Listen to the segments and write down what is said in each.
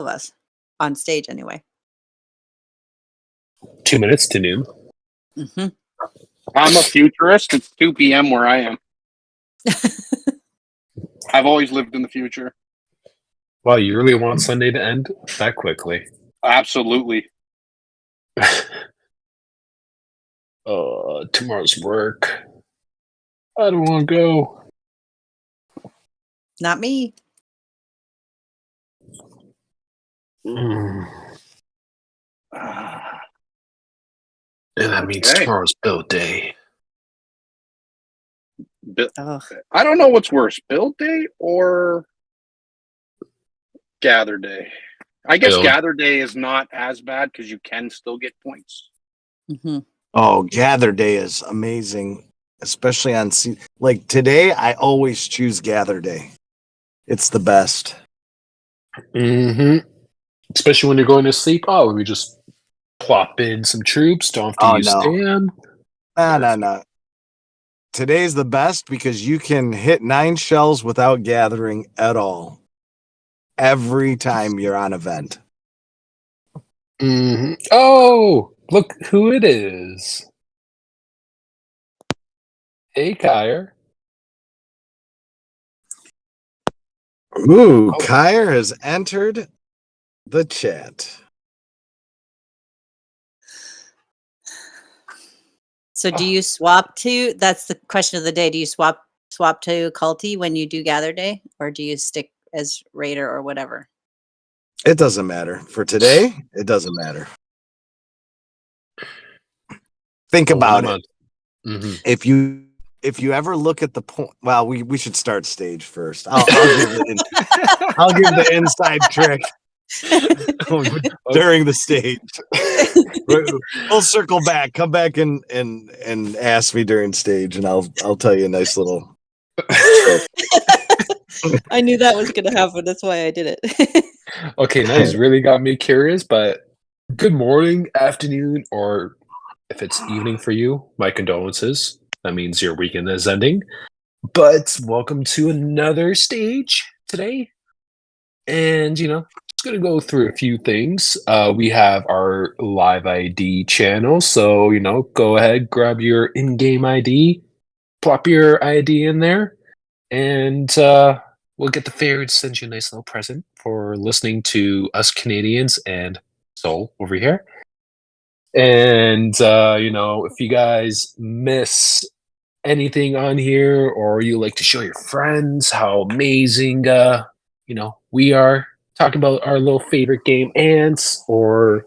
of us on stage anyway. 2 minutes to noon. Mm-hmm. I'm a futurist. It's 2 p.m. where I am. I've always lived in the future. Wow, you really want Sunday to end that quickly? Absolutely. Tomorrow's work. I don't want to go. Not me. And that means Okay. tomorrow's build day. Ugh. I don't know what's worse, build day or gather day. I guess Build. gather day is not as bad because you can still get points. Mm-hmm. Oh, gather day is amazing, especially on like today. I always choose gather day. It's the best. Mm-hmm. Especially when you're going to sleep. Oh, we just plop in some troops. Don't have to use stand. No. Today's the best because you can hit 9 shells without gathering at all. Every time you're on event. Mm-hmm. Oh, look who it is. Hey, Kyer. Ooh, Kyer has entered the chat. So do you swap to, that's the question of the day, do you swap to culty when you do gather day, or do you stick as raider or whatever? It doesn't matter. For today, it doesn't matter. Think about it. Mm-hmm. If you ever look at the point, well, we should start stage first. I'll give the inside trick during the stage. We'll circle back. Come back and ask me during stage, and I'll tell you a nice little trick. I knew that was going to happen. That's why I did it. Okay, now he's really got me curious, but good morning, afternoon, or if it's evening for you, my condolences. That means your weekend is ending. But welcome to another stage today. And, just going to go through a few things. We have our live ID channel. So, go ahead, grab your in-game ID, plop your ID in there, and we'll get the fairy to send you a nice little present for listening to us Canadians and Soul over here. And, if you guys miss anything on here, or you like to show your friends how amazing, we are, talking about our little favorite game, Ants, or,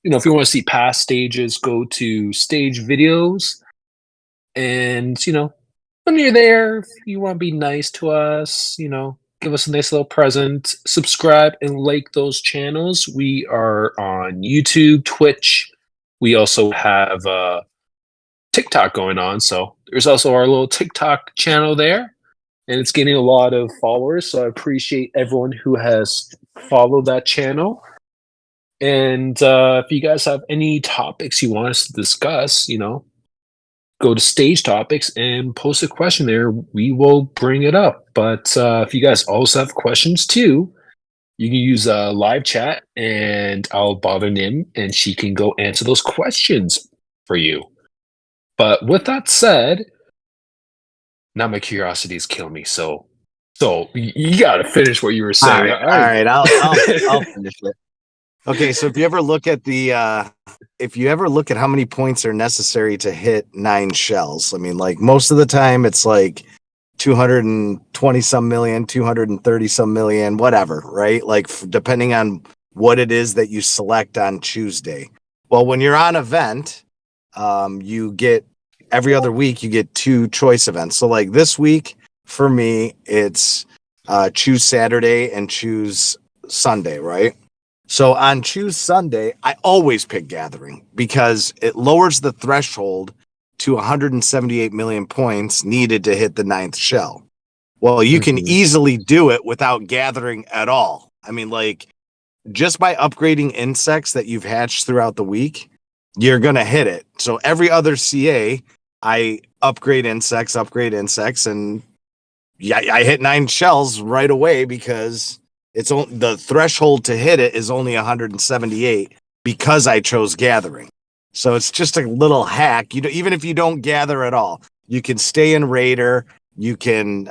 if you want to see past stages, go to stage videos. And, when you're there, if you want to be nice to us, give us a nice little present, subscribe and like those channels. We are on YouTube, Twitch. We also have TikTok going on. So there's also our little TikTok channel there. And it's getting a lot of followers. So I appreciate everyone who has followed that channel. And if you guys have any topics you want us to discuss, go to stage topics and post a question there. We will bring it up. But if you guys also have questions too, you can use live chat and I'll bother Nim and she can go answer those questions for you. But with that said, now my curiosity is killing me. So you got to finish what you were saying. All right, I'll finish it. Okay, so if you ever look at how many points are necessary to hit 9 shells, I mean, like most of the time it's like 220 some million, 230 some million, whatever, right? Like depending on what it is that you select on Tuesday. Well, when you're on event, you get every other week you get 2 choice events. So like this week for me, it's choose Saturday and choose Sunday, right? So on choose Sunday, I always pick gathering because it lowers the threshold to 178 million points needed to hit the 9th shell. Well, you can easily do it without gathering at all. I mean, like just by upgrading insects that you've hatched throughout the week, you're going to hit it. So every other CA, I upgrade insects, and yeah, I hit 9 shells right away because the threshold to hit it is only 178 because I chose gathering. So it's just a little hack. Even if you don't gather at all, you can stay in Raider. You can,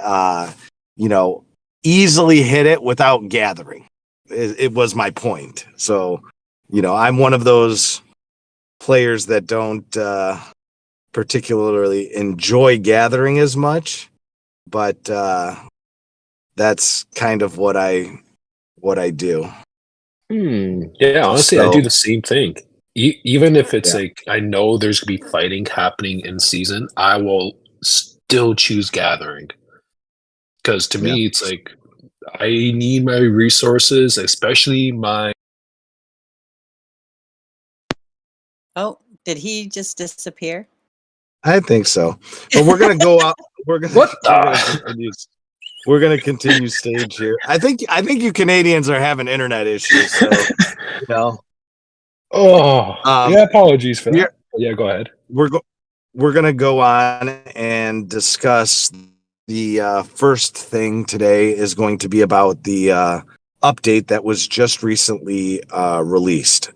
easily hit it without gathering. It was my point. So, I'm one of those players that don't particularly enjoy gathering as much, but that's kind of what I do. Yeah, honestly, I do the same thing. Even if it's Yeah. like I know there's gonna be fighting happening in season, I will still choose gathering. Because to me, it's like I need my resources, especially my. Oh, did he just disappear? I think so. But we're gonna go out. What We're gonna continue stage here. I think you Canadians are having internet issues. So Oh, yeah. Apologies for that. Yeah, go ahead. We're gonna go on and discuss the first thing today is going to be about the update that was just recently released.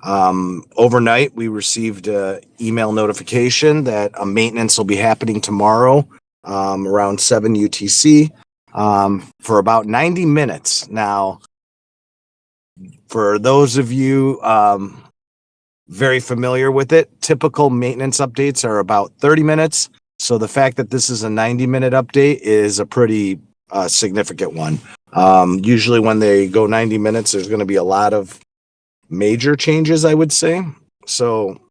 Overnight we received an email notification that a maintenance will be happening tomorrow around 7 UTC for about 90 minutes. Now, for those of you very familiar with it, typical maintenance updates are about 30 minutes. So the fact that this is a 90-minute update is a pretty significant one. Usually when they go 90 minutes, there's going to be a lot of major changes, I would say. So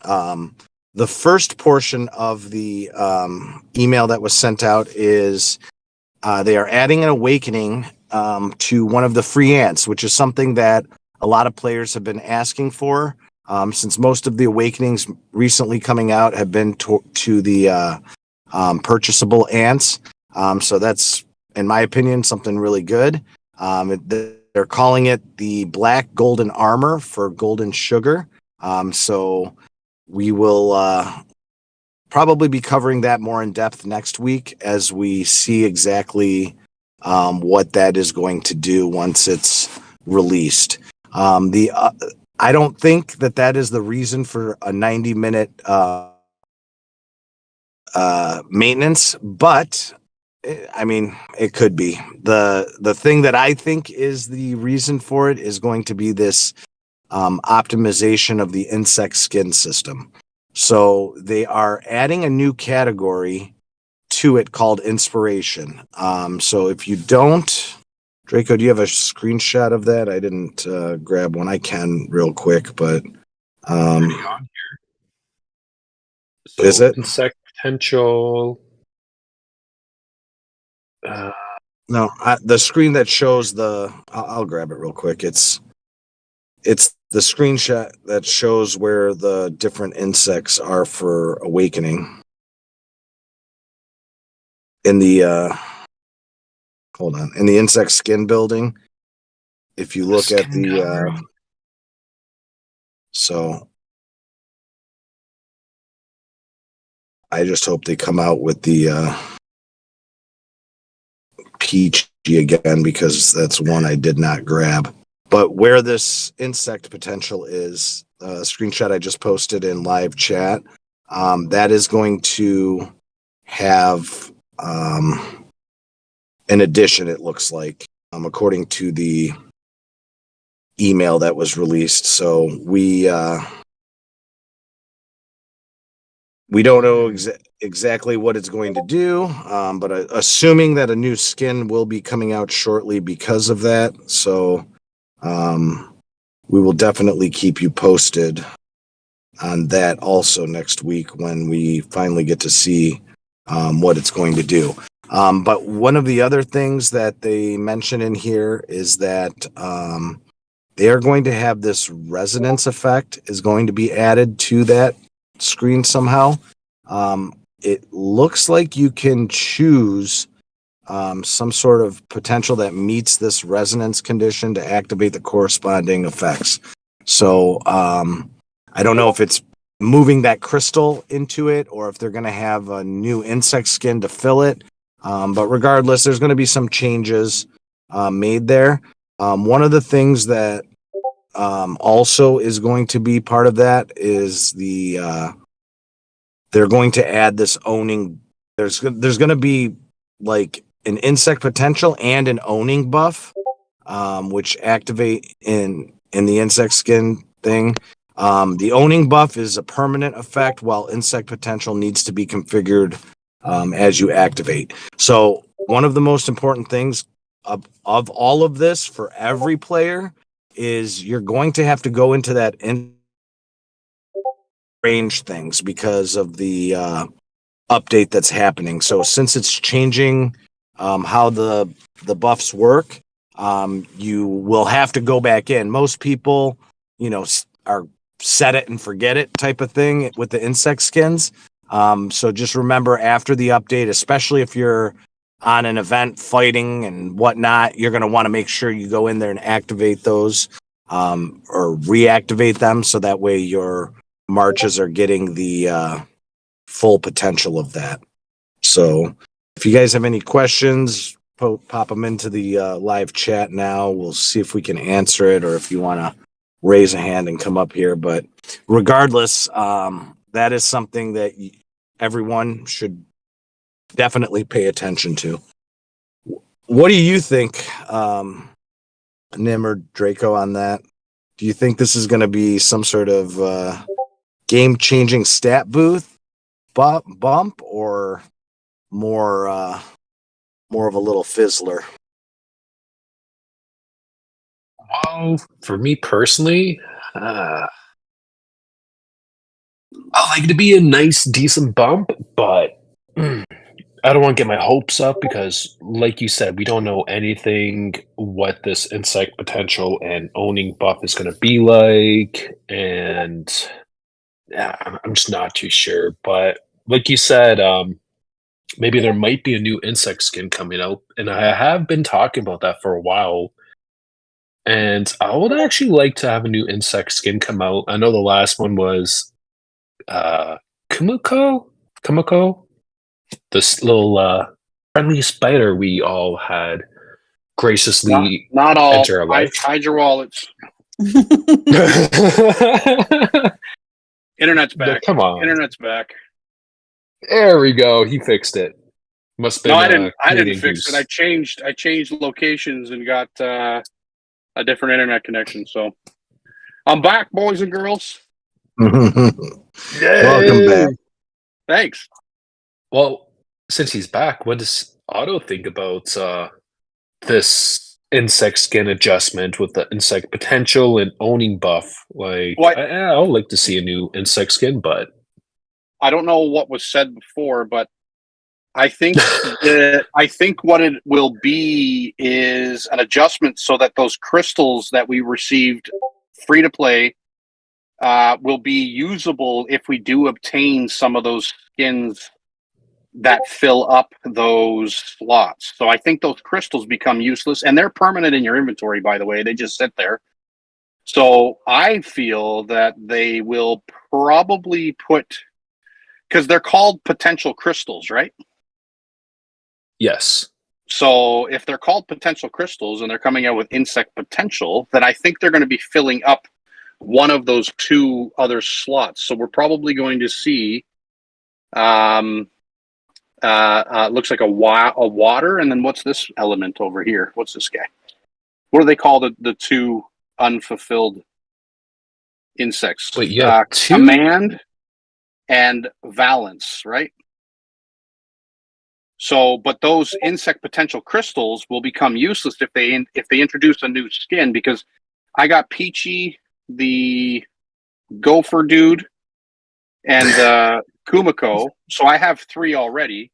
the first portion of the email that was sent out is they are adding an awakening to one of the free ants, which is something that a lot of players have been asking for. Since most of the awakenings recently coming out have been to the purchasable ants. So that's, in my opinion, something really good. They're calling it the Black Golden Armor for Golden Sugar. So we will probably be covering that more in depth next week as we see exactly what that is going to do once it's released. I don't think that is the reason for a 90-minute maintenance, but I mean, it could be. The thing that I think is the reason for it is going to be this optimization of the insect skin system. So they are adding a new category to it called inspiration. So if you don't, Draco, do you have a screenshot of that? I didn't grab one. I can real quick, but is it insect potential? No, the screen that shows I'll grab it real quick. It's the screenshot that shows where the different insects are for awakening. In the hold on, in the insect skin building. If you look at the so I just hope they come out with the peachy again, because that's one I did not grab. But where this insect potential is, a screenshot I just posted in live chat, that is going to have an addition, it looks like, according to the email that was released. So we don't know exactly what it's going to do, but assuming that a new skin will be coming out shortly because of that. So we will definitely keep you posted on that also next week when we finally get to see what it's going to do. But one of the other things that they mention in here is that they are going to have this resonance effect is going to be added to that screen somehow. It looks like you can choose some sort of potential that meets this resonance condition to activate the corresponding effects. So I don't know if it's moving that crystal into it or if they're going to have a new insect skin to fill it. But regardless, there's going to be some changes made there. One of the things that also is going to be part of that is they're going to add this owning. There's going to be like an insect potential and an owning buff, which activate in the insect skin thing. The owning buff is a permanent effect, while insect potential needs to be configured as you activate. So one of the most important things of all of this for every player is you're going to have to go into that range things because of the update that's happening. So since it's changing how the buffs work, you will have to go back in. Most people, are set it and forget it type of thing with the insect skins. So just remember after the update, especially if you're on an event fighting and whatnot, you're going to want to make sure you go in there and activate those or reactivate them. So that way your marches are getting the full potential of that. So if you guys have any questions, pop them into the live chat now. We'll see if we can answer it, or if you want to raise a hand and come up here. But regardless, that is something that everyone should definitely pay attention to. What do you think, Nim or Draco, on that? Do you think this is going to be some sort of game-changing stat bump, or more of a little fizzler? Well, for me personally, I like it to be a nice, decent bump, but I don't want to get my hopes up because, like you said, we don't know anything what this insect potential and owning buff is going to be like, and I'm just not too sure. But like you said, maybe there might be a new insect skin coming out, and I have been talking about that for a while. And I would actually like to have a new insect skin come out. I know the last one was Kumiko, this little friendly spider we all had graciously Not all. enter our life. Hide your wallets. Internet's back. Come on. Internet's back. There we go. He fixed it. Must have been. No, I didn't fix Goose. it. I changed locations and got a different internet connection. So I'm back, boys and girls. Welcome back. Thanks. Well, since he's back, what does Otto think about this insect skin adjustment with the insect potential and owning buff? Like, I would like to see a new insect skin, but I don't know what was said before, but I think what it will be is an adjustment so that those crystals that we received free to play will be usable if we do obtain some of those skins that fill up those slots. So I think those crystals become useless, and they're permanent in your inventory, by the way. They just sit there. So I feel that they will probably put, because they're called potential crystals, right? yes. So if they're called potential crystals and they're coming out with insect potential, then I think they're going to be filling up one of those two other slots. So we're probably going to see looks like a water, and then what's this element over here? What's this guy? What do they call the two unfulfilled insects? Wait, yeah, command and valence, right? So, but those insect potential crystals will become useless if they introduce a new skin, because I got Peachy, the gopher dude, and Kumiko. So I have 3 already,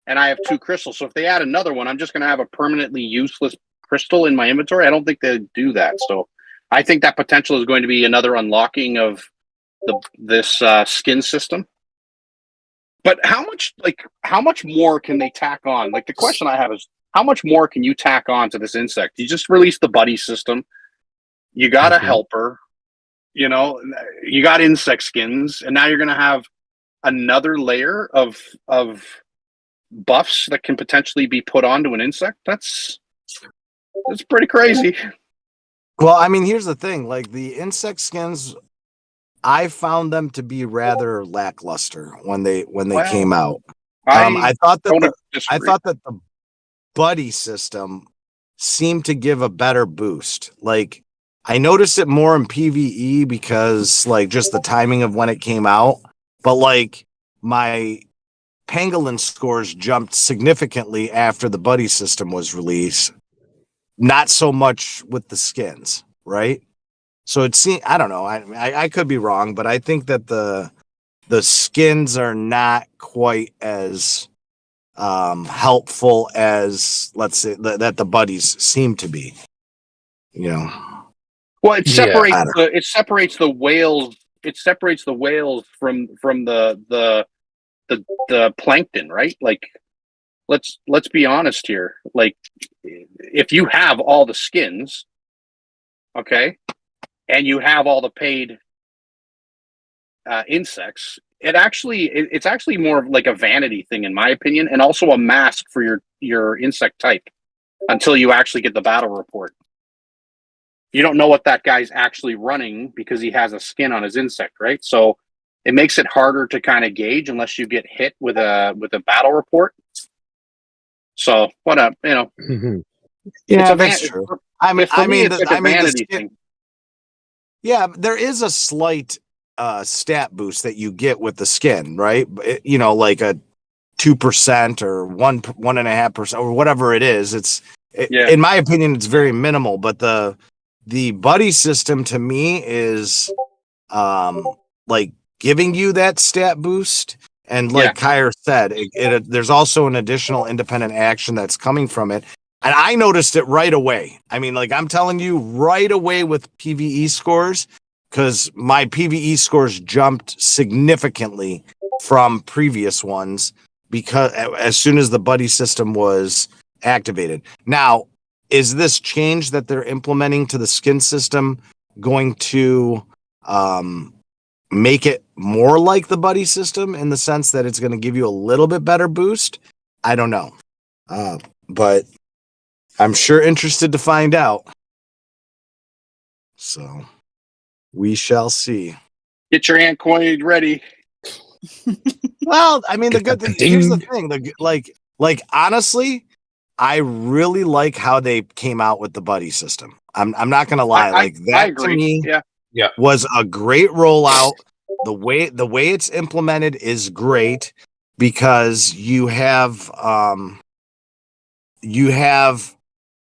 and I have 2 crystals. So if they add another one, I'm just going to have a permanently useless crystal in my inventory. I don't think they'd do that. So I think that potential is going to be another unlocking of this skin system. But how much more can they tack on? Like, the question I have is, how much more can you tack on to this insect? You just released the buddy system. You got a helper. You got insect skins, and now you're going to have another layer of buffs that can potentially be put onto an insect. It's pretty crazy. Well, I mean, here's the thing: like the insect skins, I found them to be rather lackluster when they Well, came out. I I thought that don't the disagree. buddy system seemed to give a better boost. Like I noticed it more in PvE because like just the timing of when it came out, but like my pangolin scores jumped significantly after the buddy system was released. Not so much with the skins, right? So it seems I don't know. I could be wrong, but I think that the skins are not quite as helpful as let's say that the buddies seem to be. You know, Well, it separates I don't- it separates the whales. It separates the whales from the plankton, right? Like, let's be honest here. Like, if you have all the skins, okay, and you have all the paid insects, it's actually more of like a vanity thing, in my opinion, and also a mask for your insect type until you actually get the battle report. You don't know what that guy's actually running because he has a skin on his insect, right? So it makes it harder to kind of gauge unless you get hit with a battle report. So what up, yeah, it's a that's true. I mean, for me, it's like a the vanity skin, thing. yeah, there is a slight stat boost that you get with the skin, right? You know, like a 2% or 1.5% or whatever it is. In my opinion, it's very minimal. But the buddy system to me is like giving you that stat boost. And like Kyra said, there's also an additional independent action that's coming from it. And I noticed it right away. I mean, like I'm telling you right away with PvE scores, because my PvE scores jumped significantly from previous ones because as soon as the buddy system was activated. Now, is this change that they're implementing to the skin system going to make it more like the buddy system in the sense that it's going to give you a little bit better boost? I don't know. But I'm sure interested to find out. So we shall see. Get your ant coin ready. Well, I mean, the good thing, Ding. here's the thing, like honestly, I really like how they came out with the buddy system. I'm not gonna lie, like I that agree. to me Yeah. was a great rollout. The way it's implemented is great because you have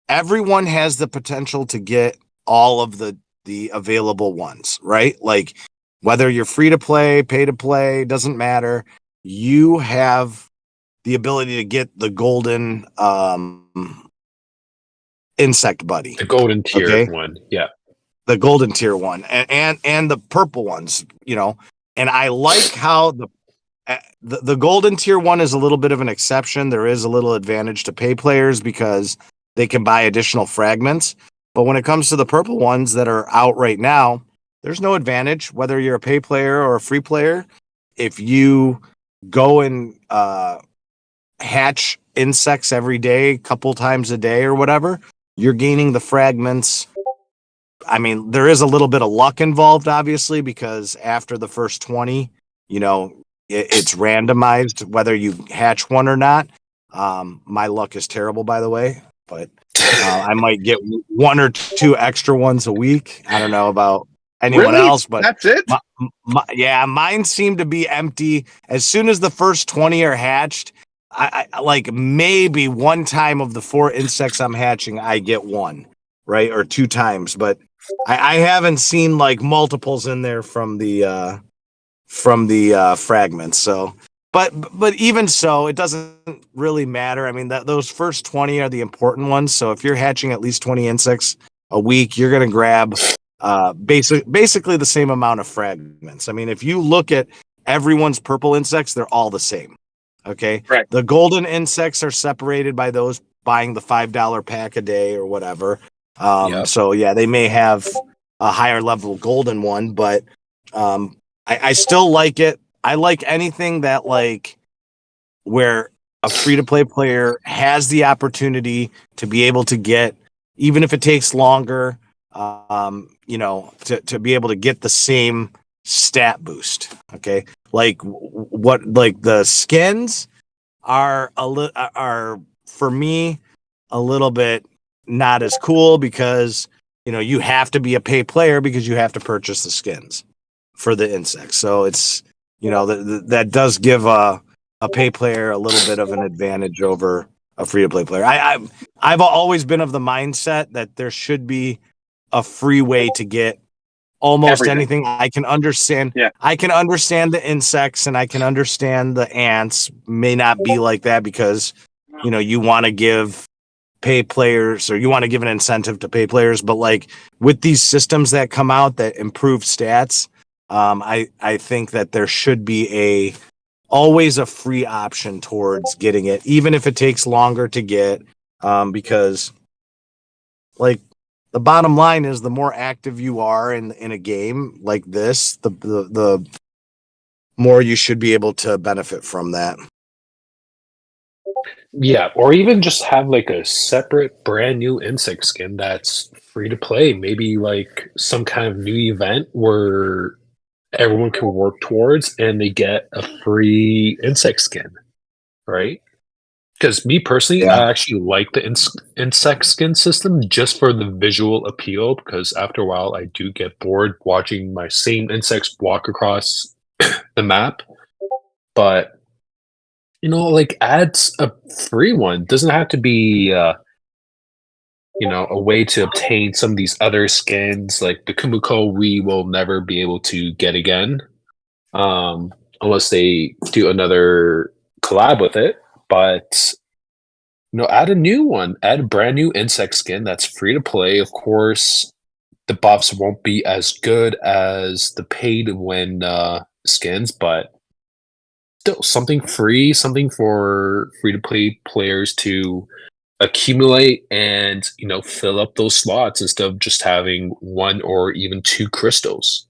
everyone has the potential to get all of the available ones, right? Like whether you're free to play, pay to play, doesn't matter. You have the ability to get the golden insect buddy, The golden tier Okay. one. Yeah. the golden tier one, and the purple ones, you know. And I like how the golden tier one is a little bit of an exception. There is a little advantage to pay players because they can buy additional fragments. But when it comes to the purple ones that are out right now, there's no advantage whether you're a pay player or a free player. If you go and hatch insects every day, couple times a day or whatever, you're gaining the fragments. I mean, there is a little bit of luck involved, obviously, because after the first 20, you know, it's randomized whether you hatch one or not. My luck is terrible, by the way, but I might get one or two extra ones a week. I don't know about anyone Really? else, but That's it. mine seem to be empty as soon as the first 20 are hatched. I like maybe one time of the 4 insects I'm hatching, I get one, right, or 2 times, but I haven't seen like multiples in there from the fragments. So, but even so, it doesn't really matter. I mean, those first 20 are the important ones. So if you're hatching at least 20 insects a week, you're gonna grab basically the same amount of fragments. I mean, if you look at everyone's purple insects, they're all the same. Okay. Right. The golden insects are separated by those buying the $5 pack a day or whatever. Yep. So yeah, they may have a higher level golden one, but I still like it. I like anything that like where a free to play player has the opportunity to be able to get even if it takes longer, you know, to be able to get the same stat boost. Okay, like what like the skins are are for me a little bit not as cool because you know you have to be a pay player because you have to purchase the skins for the insects. So it's you know that does give a pay player a little bit of an advantage over a free to play player. I've always been of the mindset that there should be a free way to get almost Everything. anything. I can understand. Yeah. I can understand the insects and I can understand the ants may not be like that because you know you want to give pay players or you want to give an incentive to pay players, but like with these systems that come out that improve stats, I think that there should be always a free option towards getting it, even if it takes longer to get, because like the bottom line is the more active you are in a game like this, the more you should be able to benefit from that. Yeah, or even just have like a separate brand new insect skin that's free to play. Maybe like some kind of new event where everyone can work towards and they get a free insect skin, right? Because me personally, Yeah. I actually like the insect skin system just for the visual appeal. Because after a while, I do get bored watching my same insects walk across the map. But you know, like add a free one. Doesn't have to be, you know, a way to obtain some of these other skins. Like the Kumiko, we will never be able to get again, unless they do another collab with it. But you know, add a new one. Add a brand new insect skin that's free to play. Of course, the buffs won't be as good as the paid win skins, but still something free, something for free to play players to accumulate and you know fill up those slots instead of just having one or even two crystals.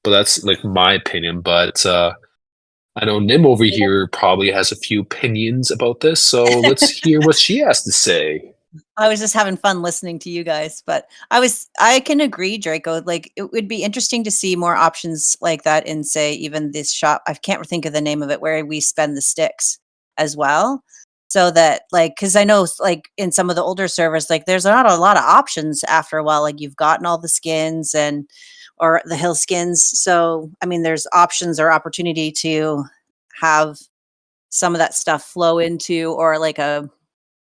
But that's like my opinion. But I know Nim over here probably has a few opinions about this, so let's hear what she has to say. I was just having fun listening to you guys, but I can agree, Draco. Like it would be interesting to see more options like that in say even this shop. I can't think of the name of it where we spend the sticks as well. So that like because I know like in some of the older servers, like there's not a lot of options after a while. Like you've gotten all the skins and or the hill skins. So I mean there's options or opportunity to have some of that stuff flow into or like a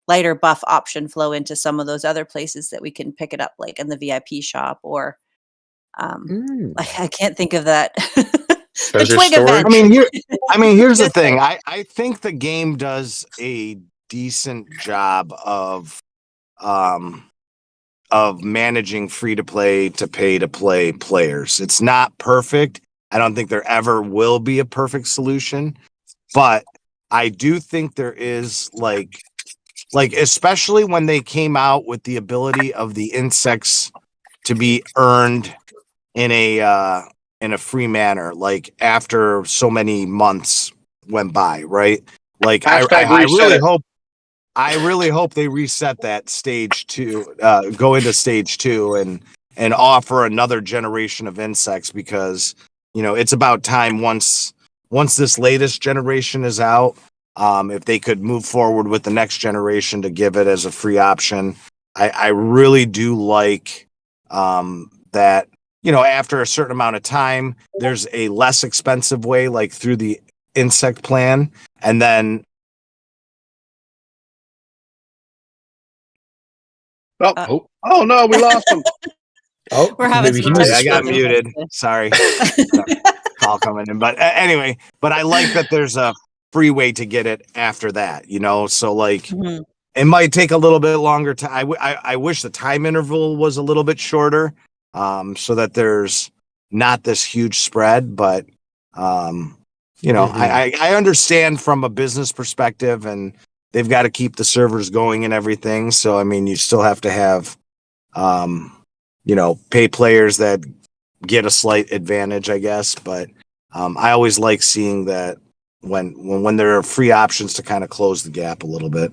lighter buff option flow into some of those other places that we can pick it up, like in the VIP shop or I can't think of that. The Treasure Twig storage? event. I mean, here's the Yes, thing. I think the game does a decent job of managing free to play to pay to play players. It's not perfect. I don't think there ever will be a perfect solution, but I do think there is like especially when they came out with the ability of the insects to be earned in a free manner, like after so many months went by, right? Like I really hope they reset that stage 2, go into stage 2 and offer another generation of insects because you know it's about time once this latest generation is out. If they could move forward with the next generation to give it as a free option, I really do like that. You know, after a certain amount of time, there's a less expensive way, like through the insect plan, and then. Oh, Oh no, we lost him. oh, We're having maybe some he was I got distracted. muted. Sorry. Call coming in, but anyway, but I like that there's a free way to get it after that, you know. So like, Mhm. it might take a little bit longer to. I wish the time interval was a little bit shorter, so that there's not this huge spread. But you know, I understand from a business perspective, and they've got to keep the servers going and everything. So I mean, you still have to have, you know, pay players that get a slight advantage, I guess. But I always like seeing that when there are free options to kind of close the gap a little bit.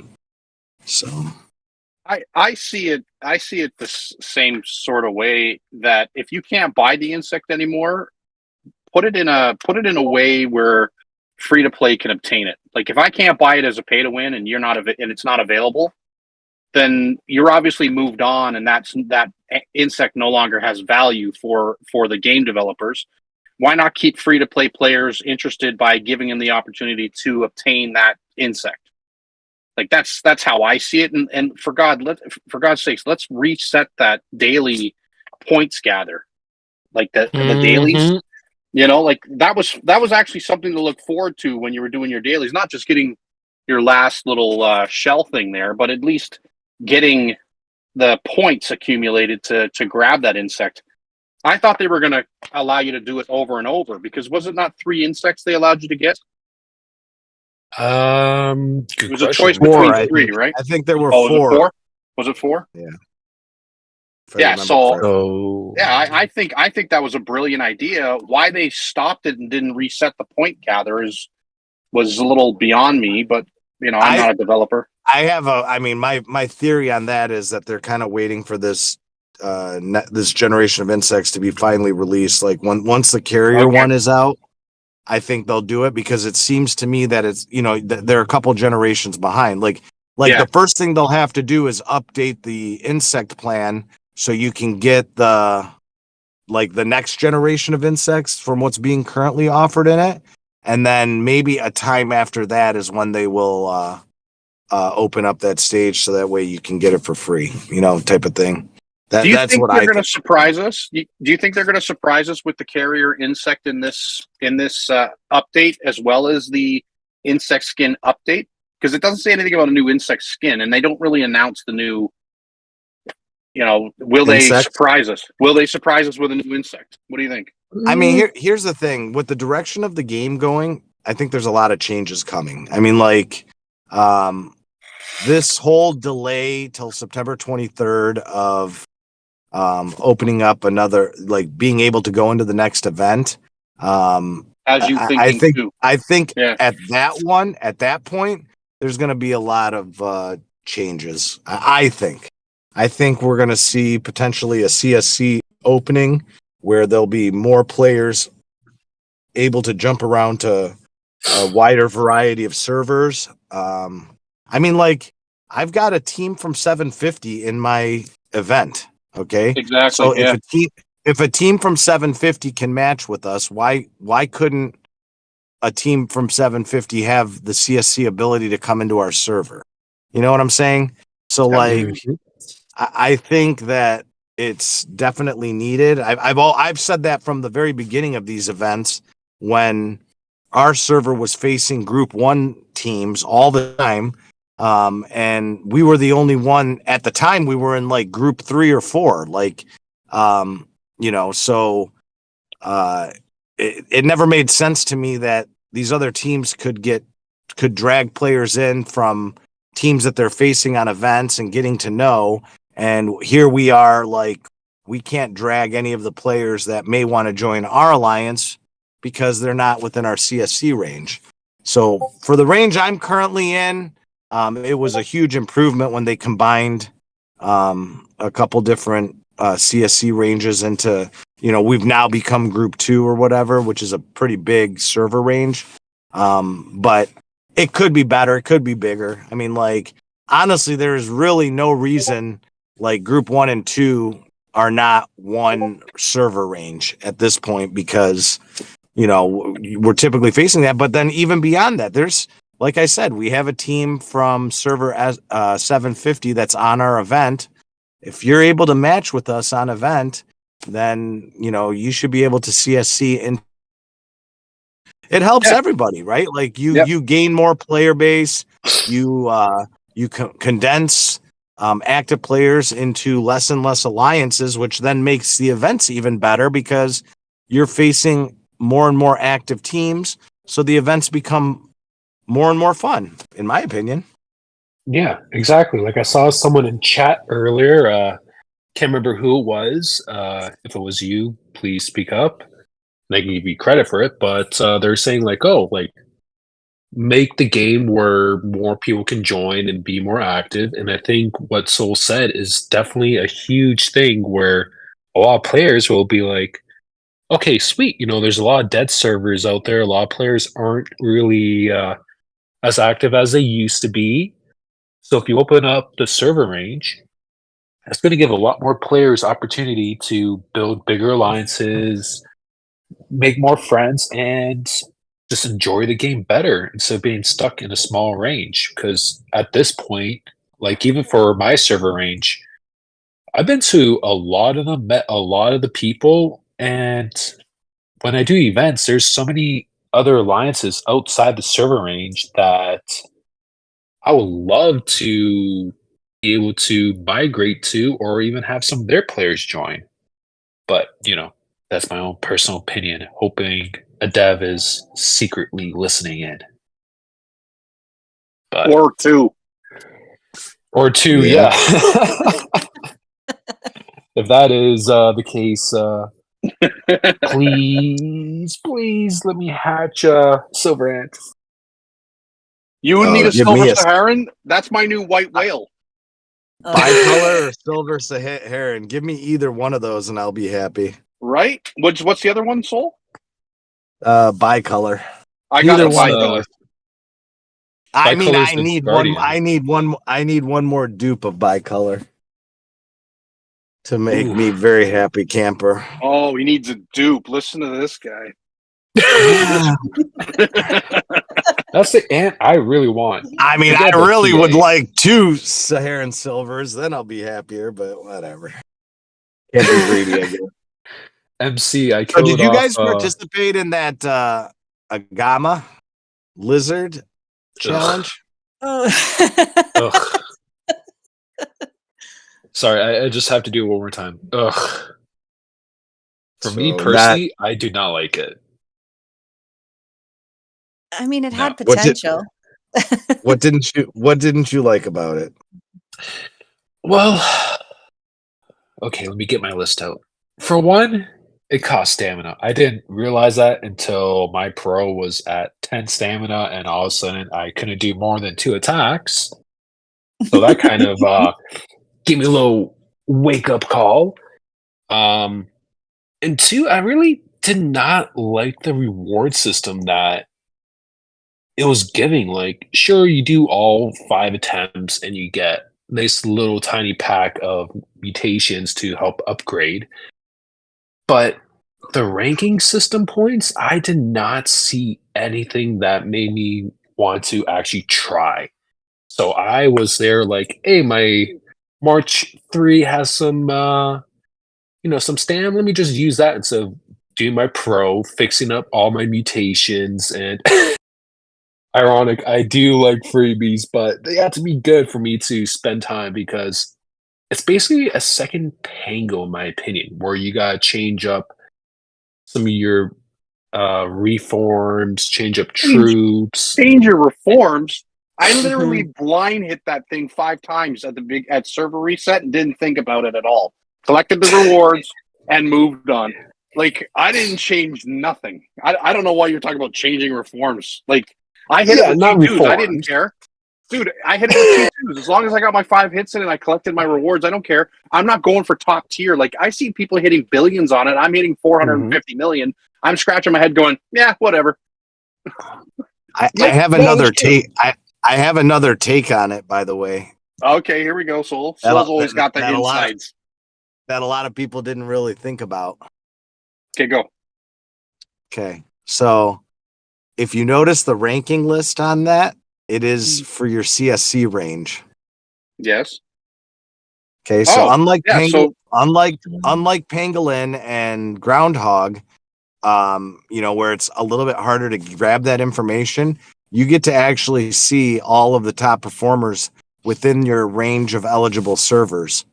So I see it I see it the same sort of way that if you can't buy the insect anymore, put it in a way where free to play can obtain it. Like if I can't buy it as a pay to win and and it's not available, then you're obviously moved on, and that insect no longer has value for the game developers. Why not keep free to play players interested by giving them the opportunity to obtain that insect? Like that's how I see it. And for God's sakes, let's reset that daily points gather, like the dailies. Mhm. You know, like that was actually something to look forward to when you were doing your dailies, not just getting your last little shell thing there, but at least getting the points accumulated to grab that insect. I thought they were going to allow you to do it over and over, because was it not 3 insects they allowed you to get? Good It was a question. choice Four, between I 3, think. right? I think there were Oh, was it 4. 4? Was it 4? if I Yeah, remember so- correctly. So Yeah, I think that was a brilliant idea. Why they stopped it and didn't reset the point gather was a little beyond me, but I'm not a developer. I mean, my theory on that is that they're kind of waiting for this this generation of insects to be finally released. Like once the carrier Okay. one is out, I think they'll do it, because it seems to me that it's they're a couple generations behind. Like Yeah. the first thing they'll have to do is update the insect plan so you can get the next generation of insects from what's being currently offered in it. And then maybe a time after that is when they will open up that stage, so that way you can get it for free, type of thing. Do you That's think what they're I going to think. surprise us? Do you think they're going to surprise us with the carrier insect in this update, as well as the insect skin update? Because it doesn't say anything about a new insect skin, and they don't really announce the new. Will they Insect? surprise us? Will they surprise us with a new insect? What do you think? I mean, here's the thing with the direction of the game going. I think there's a lot of changes coming. I mean, this whole delay till September 23rd of opening up another, being able to go into the next event. As you thinking I think Yeah. at that point, there's going to be a lot of changes. I think we're going to see potentially a CSC opening where there'll be more players able to jump around to a wider variety of servers. I mean, I've got a team from 750 in my event. Okay. Exactly. So yeah. if a team from 750 can match with us, why couldn't a team from 750 have the CSC ability to come into our server? You know what I'm saying? So I think that it's definitely needed. I've said that from the very beginning of these events, when our server was facing Group 1 teams all the time. And we were the only one at the time. We were in Group 3 or 4, so it never made sense to me that these other teams could drag players in from teams that they're facing on events and getting to know. And here we are, we can't drag any of the players that may want to join our alliance because they're not within our CSC range. So for the range I'm currently in, it was a huge improvement when they combined a couple different CSC ranges into, we've now become Group 2 or whatever, which is a pretty big server range. But it could be better. It could be bigger. I mean, honestly, there's really no reason Group 1 and 2 are not one server range at this point, because, we're typically facing that. But then even beyond that, there's, like I said, we have a team from server 750 that's on our event. If you're able to match with us on event, then, you should be able to CSC in. It helps everybody, right? You gain more player base, you condense active players into less and less alliances, which then makes the events even better because you're facing more and more active teams. So the events become more and more fun, in my opinion. Yeah, exactly. Like I saw someone in chat earlier. Can't remember who it was. If it was you, please speak up. They can give you credit for it, but they're saying make the game where more people can join and be more active. And I think what Soul said is definitely a huge thing where a lot of players will be like, okay, sweet. There's a lot of dead servers out there. A lot of players aren't really as active as they used to be. So if you open up the server range, that's going to give a lot more players opportunity to build bigger alliances, make more friends, and just enjoy the game better instead of being stuck in a small range. Because at this point, like even for my server range, I've been to a lot of them, met a lot of the people, and when I do events, there's so many other alliances outside the server range that I would love to be able to migrate to or even have some of their players join. But, that's my own personal opinion, hoping a dev is secretly listening in. But, Or two. Yeah. If that is the case, please let me hatch Silver Ant. You would need a give Silver me a- Saharan? That's my new white whale. Bicolor or Silver Saharan. Give me either one of those and I'll be happy. Right? What's the other one, Soul? Bicolor. I got Either the one. bicolor. I mean, Bicolor's I the need Guardian. I need one more dupe of bicolor to make Ooh. me very happy camper. Oh, he needs a dupe. Listen to this guy. That's the ant I really want. I mean, I Forget the really PA. would like 2 Saharan silvers, then I'll be happier, but whatever. Can't be greedy, I guess. MC, I So killed did you guys off, participate in that Agama lizard challenge? Oh. Ugh. Sorry, I just have to do it one more time. Ugh. For me So personally, I do not like it. I mean, it had No. potential. What didn't you like about it? Well, okay, let me get my list out. For one, it costs stamina. I didn't realize that until my pro was at 10 stamina, and all of a sudden I couldn't do more than 2 attacks. So that kind of gave me a little wake up call. And 2, I really did not like the reward system that it was giving. Like, sure, you do all 5 attempts and you get nice little tiny pack of mutations to help upgrade. But the ranking system points, I did not see anything that made me want to actually try. So I was there like, hey, my March 3 has some some stam. Let me just use that instead of doing my pro, fixing up all my mutations. And ironic, I do like freebies, but they have to be good for me to spend time because it's basically a second Pango, in my opinion, where you gotta change up some of your reforms, change up troops. Change your reforms. I literally blind hit that thing 5 times at server reset and didn't think about it at all. Collected the rewards and moved on. Like, I didn't change nothing. I don't know why you're talking about changing reforms. Like, I hit it with not T2s. I didn't reforms. care. Dude, I hit it with T2s. As long as I got my 5 hits in and I collected my rewards, I don't care. I'm not going for top tier. Like, I see people hitting billions on it. I'm hitting 450 million. I'm scratching my head going, yeah, whatever. I have another take. I have another take on it, by the way. Okay, here we go, Soul. That- Soul's always got the that a lot- insides. That a lot of people didn't really think about. Okay, go. Okay. So if you notice the ranking list on that, it is for your CSC range. Yes. Okay. So Oh, unlike yeah, unlike Pangolin and Groundhog, where it's a little bit harder to grab that information, you get to actually see all of the top performers within your range of eligible servers.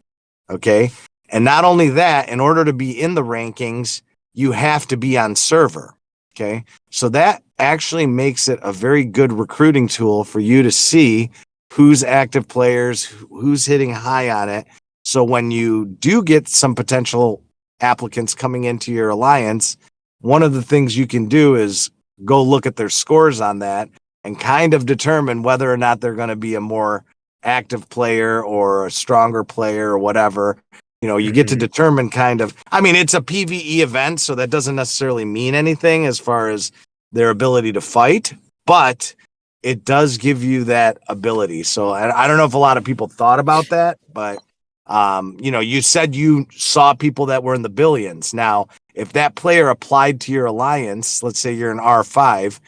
Okay. And not only that, in order to be in the rankings, you have to be on server. Okay. So that actually makes it a very good recruiting tool for you to see who's active players, who's hitting high on it. So when you do get some potential applicants coming into your alliance, one of the things you can do is go look at their scores on that and kind of determine whether or not they're going to be a more active player or a stronger player or whatever. You know, you get to determine kind of, I mean, it's a PvE event, so that doesn't necessarily mean anything as far as their ability to fight, but it does give you that ability. So I don't know if a lot of people thought about that, but you know, you said you saw people that were in the billions. Now, if that player applied to your alliance, let's say you're an R5,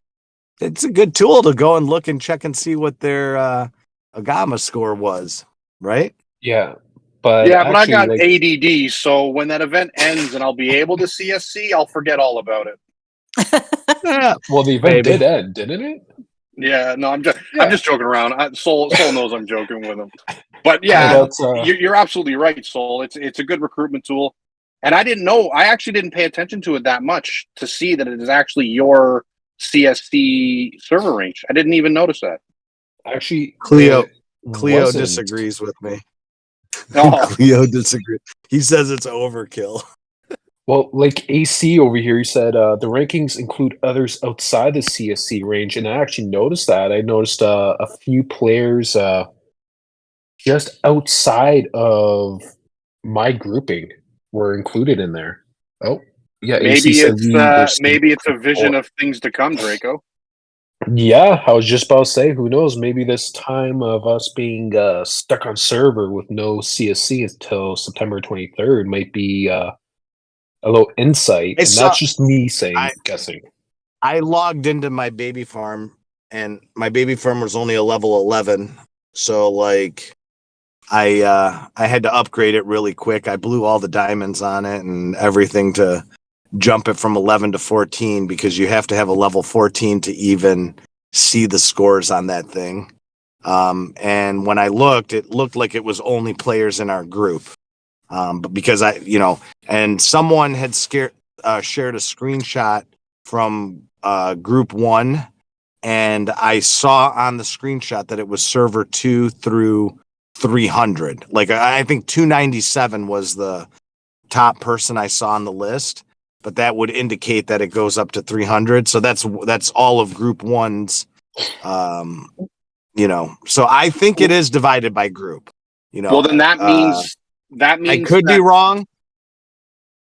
it's a good tool to go and look and check and see what their Agama score was, right? Yeah. But Yeah, but I got like, ADD, so when that event ends and I'll be able to CSC, I'll forget all about it. Yeah. well, the event Maybe. did end, didn't it? Yeah, no, I'm Yeah. just joking around. Soul knows I'm joking with him, but Yeah, yeah, that's, you're absolutely right, Soul. It's a good recruitment tool, and I didn't know. I actually didn't pay attention to it that much to see that it is actually your CSC server range. I didn't even notice that. actually Cleo it wasn't. disagrees with me. Oh, Cleo disagrees. He says it's overkill. Well, like AC over here, he said the rankings include others outside the CSC range, and I actually noticed that. I noticed a few players just outside of my grouping were included in there. Oh, yeah. AC maybe said maybe it's a vision of things to come, Draco. Yeah, I was just about to say, who knows? Maybe this time of us being stuck on server with no CSC until September 23rd might be a little insight, and that's just me saying, guessing. I logged into my baby farm, and my baby farm was only a level 11, so like I had to upgrade it really quick. I blew all the diamonds on it and everything to jump it from 11 to 14 because you have to have a level 14 to even see the scores on that thing. And when I looked, it looked like it was only players in our group. But because and someone had shared a screenshot from group 1, and I saw on the screenshot that it was server 2 through 300. Like I think 297 was the top person I saw on the list, but that would indicate that it goes up to 300. So that's all of group 1's. So I think it is divided by group. Well, then that means I could be wrong,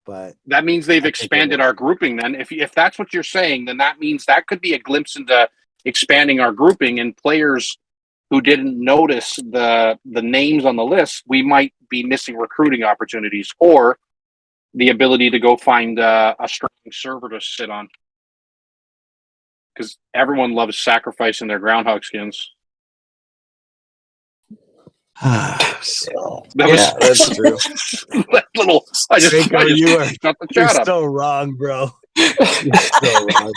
but that means they've expanded our grouping. Then, if that's what you're saying, then that means that could be a glimpse into expanding our grouping, and players who didn't notice the names on the list, we might be missing recruiting opportunities or the ability to go find a strong server to sit on, because everyone loves sacrificing their groundhog skins. So, That's true. that little. Draco, you're so wrong, bro. You're so wrong.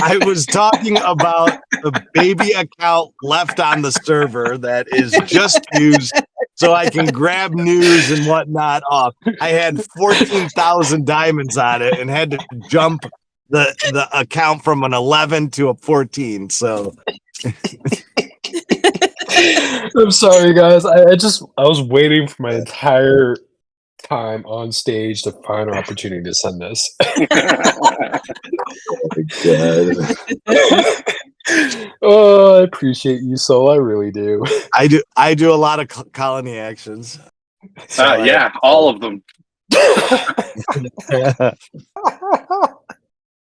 I was talking about the baby account left on the server that is just used so I can grab news and whatnot off. I had 14,000 diamonds on it and had to jump the account from an 11 to a 14. So I'm sorry, guys. I was waiting for my entire time on stage to find an opportunity to send this. Oh, I appreciate you, Soul. I really do. I do a lot of colony actions. So all of them.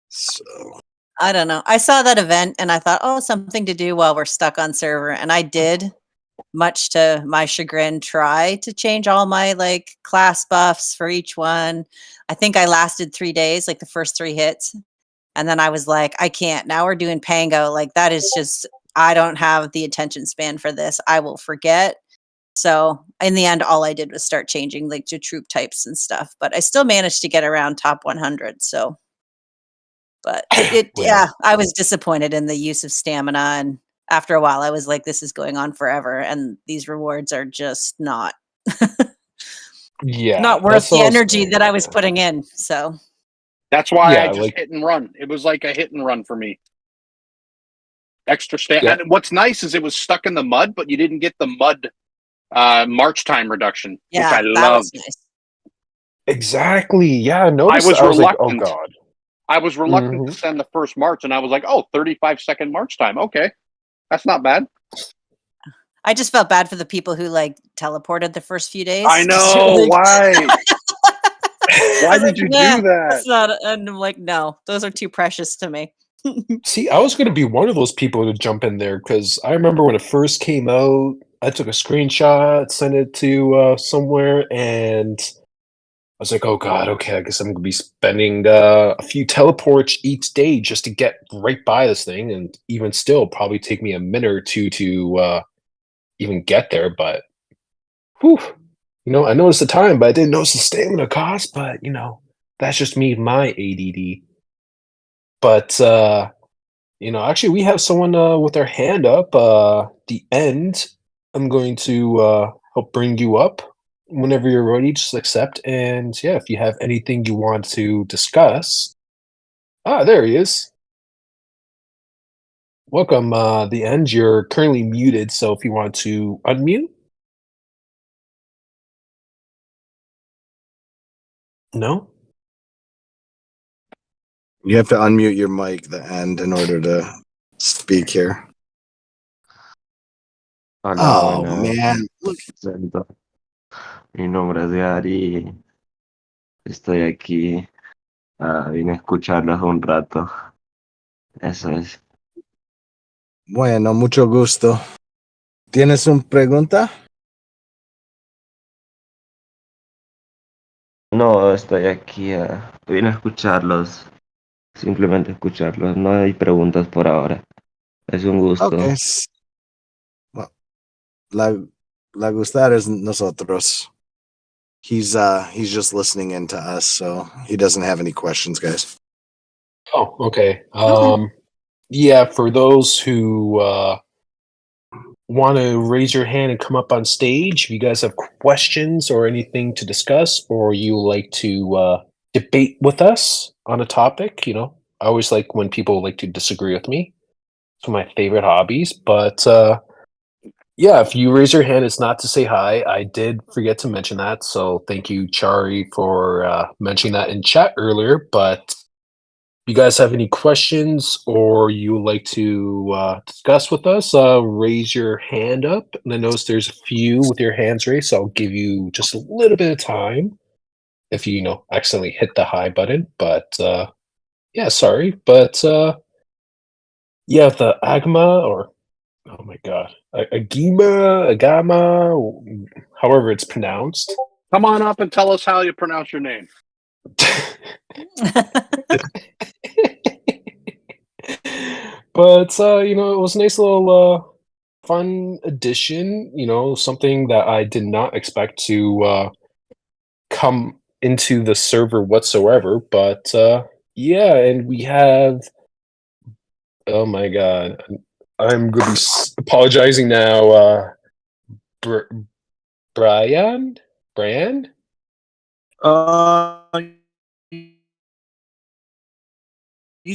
So I don't know. I saw that event and I thought, oh, something to do while we're stuck on server. And I did, much to my chagrin, try to change all my like class buffs for each one. I think I lasted 3 days, like the first 3 hits. And then I was like, I can't. Now we're doing Pango. Like that is just, I don't have the attention span for this. I will forget. So in the end, all I did was start changing like to troop types and stuff. But I still managed to get around top 100. So. But I was disappointed in the use of stamina. And after a while, I was like, this is going on forever. And these rewards are just not not worth the energy that I was putting in. So that's why I just hit and run. It was like a hit and run for me. Extra stamina. And what's nice is it was stuck in the mud, but you didn't get the mud march time reduction, which I loved. Nice. Exactly. Yeah, I noticed. I was reluctant. Like, oh, God. I was reluctant to send the first march, and I was like, 35-second march time. Okay. That's not bad. I just felt bad for the people who like teleported the first few days. I know. Why? Why did you do that? That's not, and I'm like, no, those are too precious to me. See, I was going to be one of those people to jump in there because I remember when it first came out, I took a screenshot, sent it to somewhere, and I was like, oh God, okay, I guess I'm going to be spending a few teleports each day just to get right by this thing. And even still, probably take me a minute or two to even get there. But, whew, I noticed the time, but I didn't notice the stamina cost. But, that's just me, my ADD. But, actually, we have someone with their hand up. The end. I'm going to help bring you up. Whenever you're ready, just accept. And yeah, if you have anything you want to discuss. There he is. Welcome, the end. You're currently muted, so if you want to unmute. No? You have to unmute your mic, the end, in order to speak here. Hola, Oh, buenas. man. Look, Presento. Mi nombre es Gary. Estoy aquí. Vine a escucharlos un rato. Eso es. bueno, mucho gusto. ¿Tienes una pregunta? No, estoy aquí. Vine a escucharlos. Simplemente escucharlos. No hay preguntas por ahora. Es un gusto. Okay. Well, la gustar es nosotros. He's just listening in to us, so he doesn't have any questions, guys. Oh, okay. Yeah, for those who want to raise your hand and come up on stage, if you guys have questions or anything to discuss, or you like to debate with us on a topic, I always like when people like to disagree with me. It's one of my favorite hobbies. But yeah, if you raise your hand, it's not to say hi. I did forget to mention that. So thank you, Chari, for mentioning that in chat earlier. But if you guys have any questions or you would like to discuss with us, raise your hand up. And I notice there's a few with your hands raised, so I'll give you just a little bit of time if you, accidentally hit the hi button. But yeah, sorry. But yeah, the Agma or oh my god, Agama, however it's pronounced. Come on up and tell us how you pronounce your name. But it was a nice little fun addition, something that I did not expect to come into the server whatsoever. But yeah, and we have oh my god, I'm gonna be apologizing now. Brian? Uh, you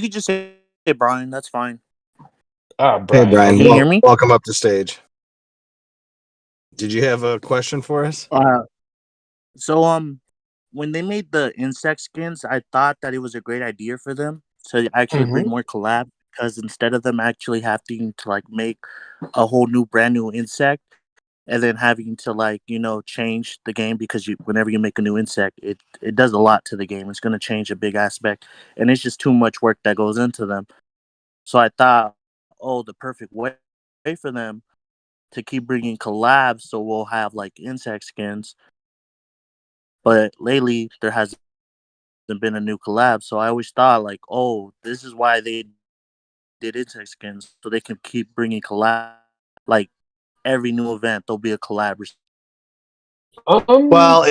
could just say Brian. That's fine. Brian. Hey, Brian. Can you hear me? Welcome up to stage. Did you have a question for us? So when they made the insect skins, I thought that it was a great idea for them to actually bring more collab, because instead of them actually having to like make a whole brand new insect and then having to change the game, because whenever you make a new insect, it does a lot to the game. It's going to change a big aspect, and it's just too much work that goes into them. So I thought, oh, the perfect way for them to keep bringing collabs, so we'll have like insect skins. But lately there hasn't been a new collab, so I always thought like, oh, this is why they did insect skins, so they can keep bringing collab. Like every new event, there'll be a collab. Well,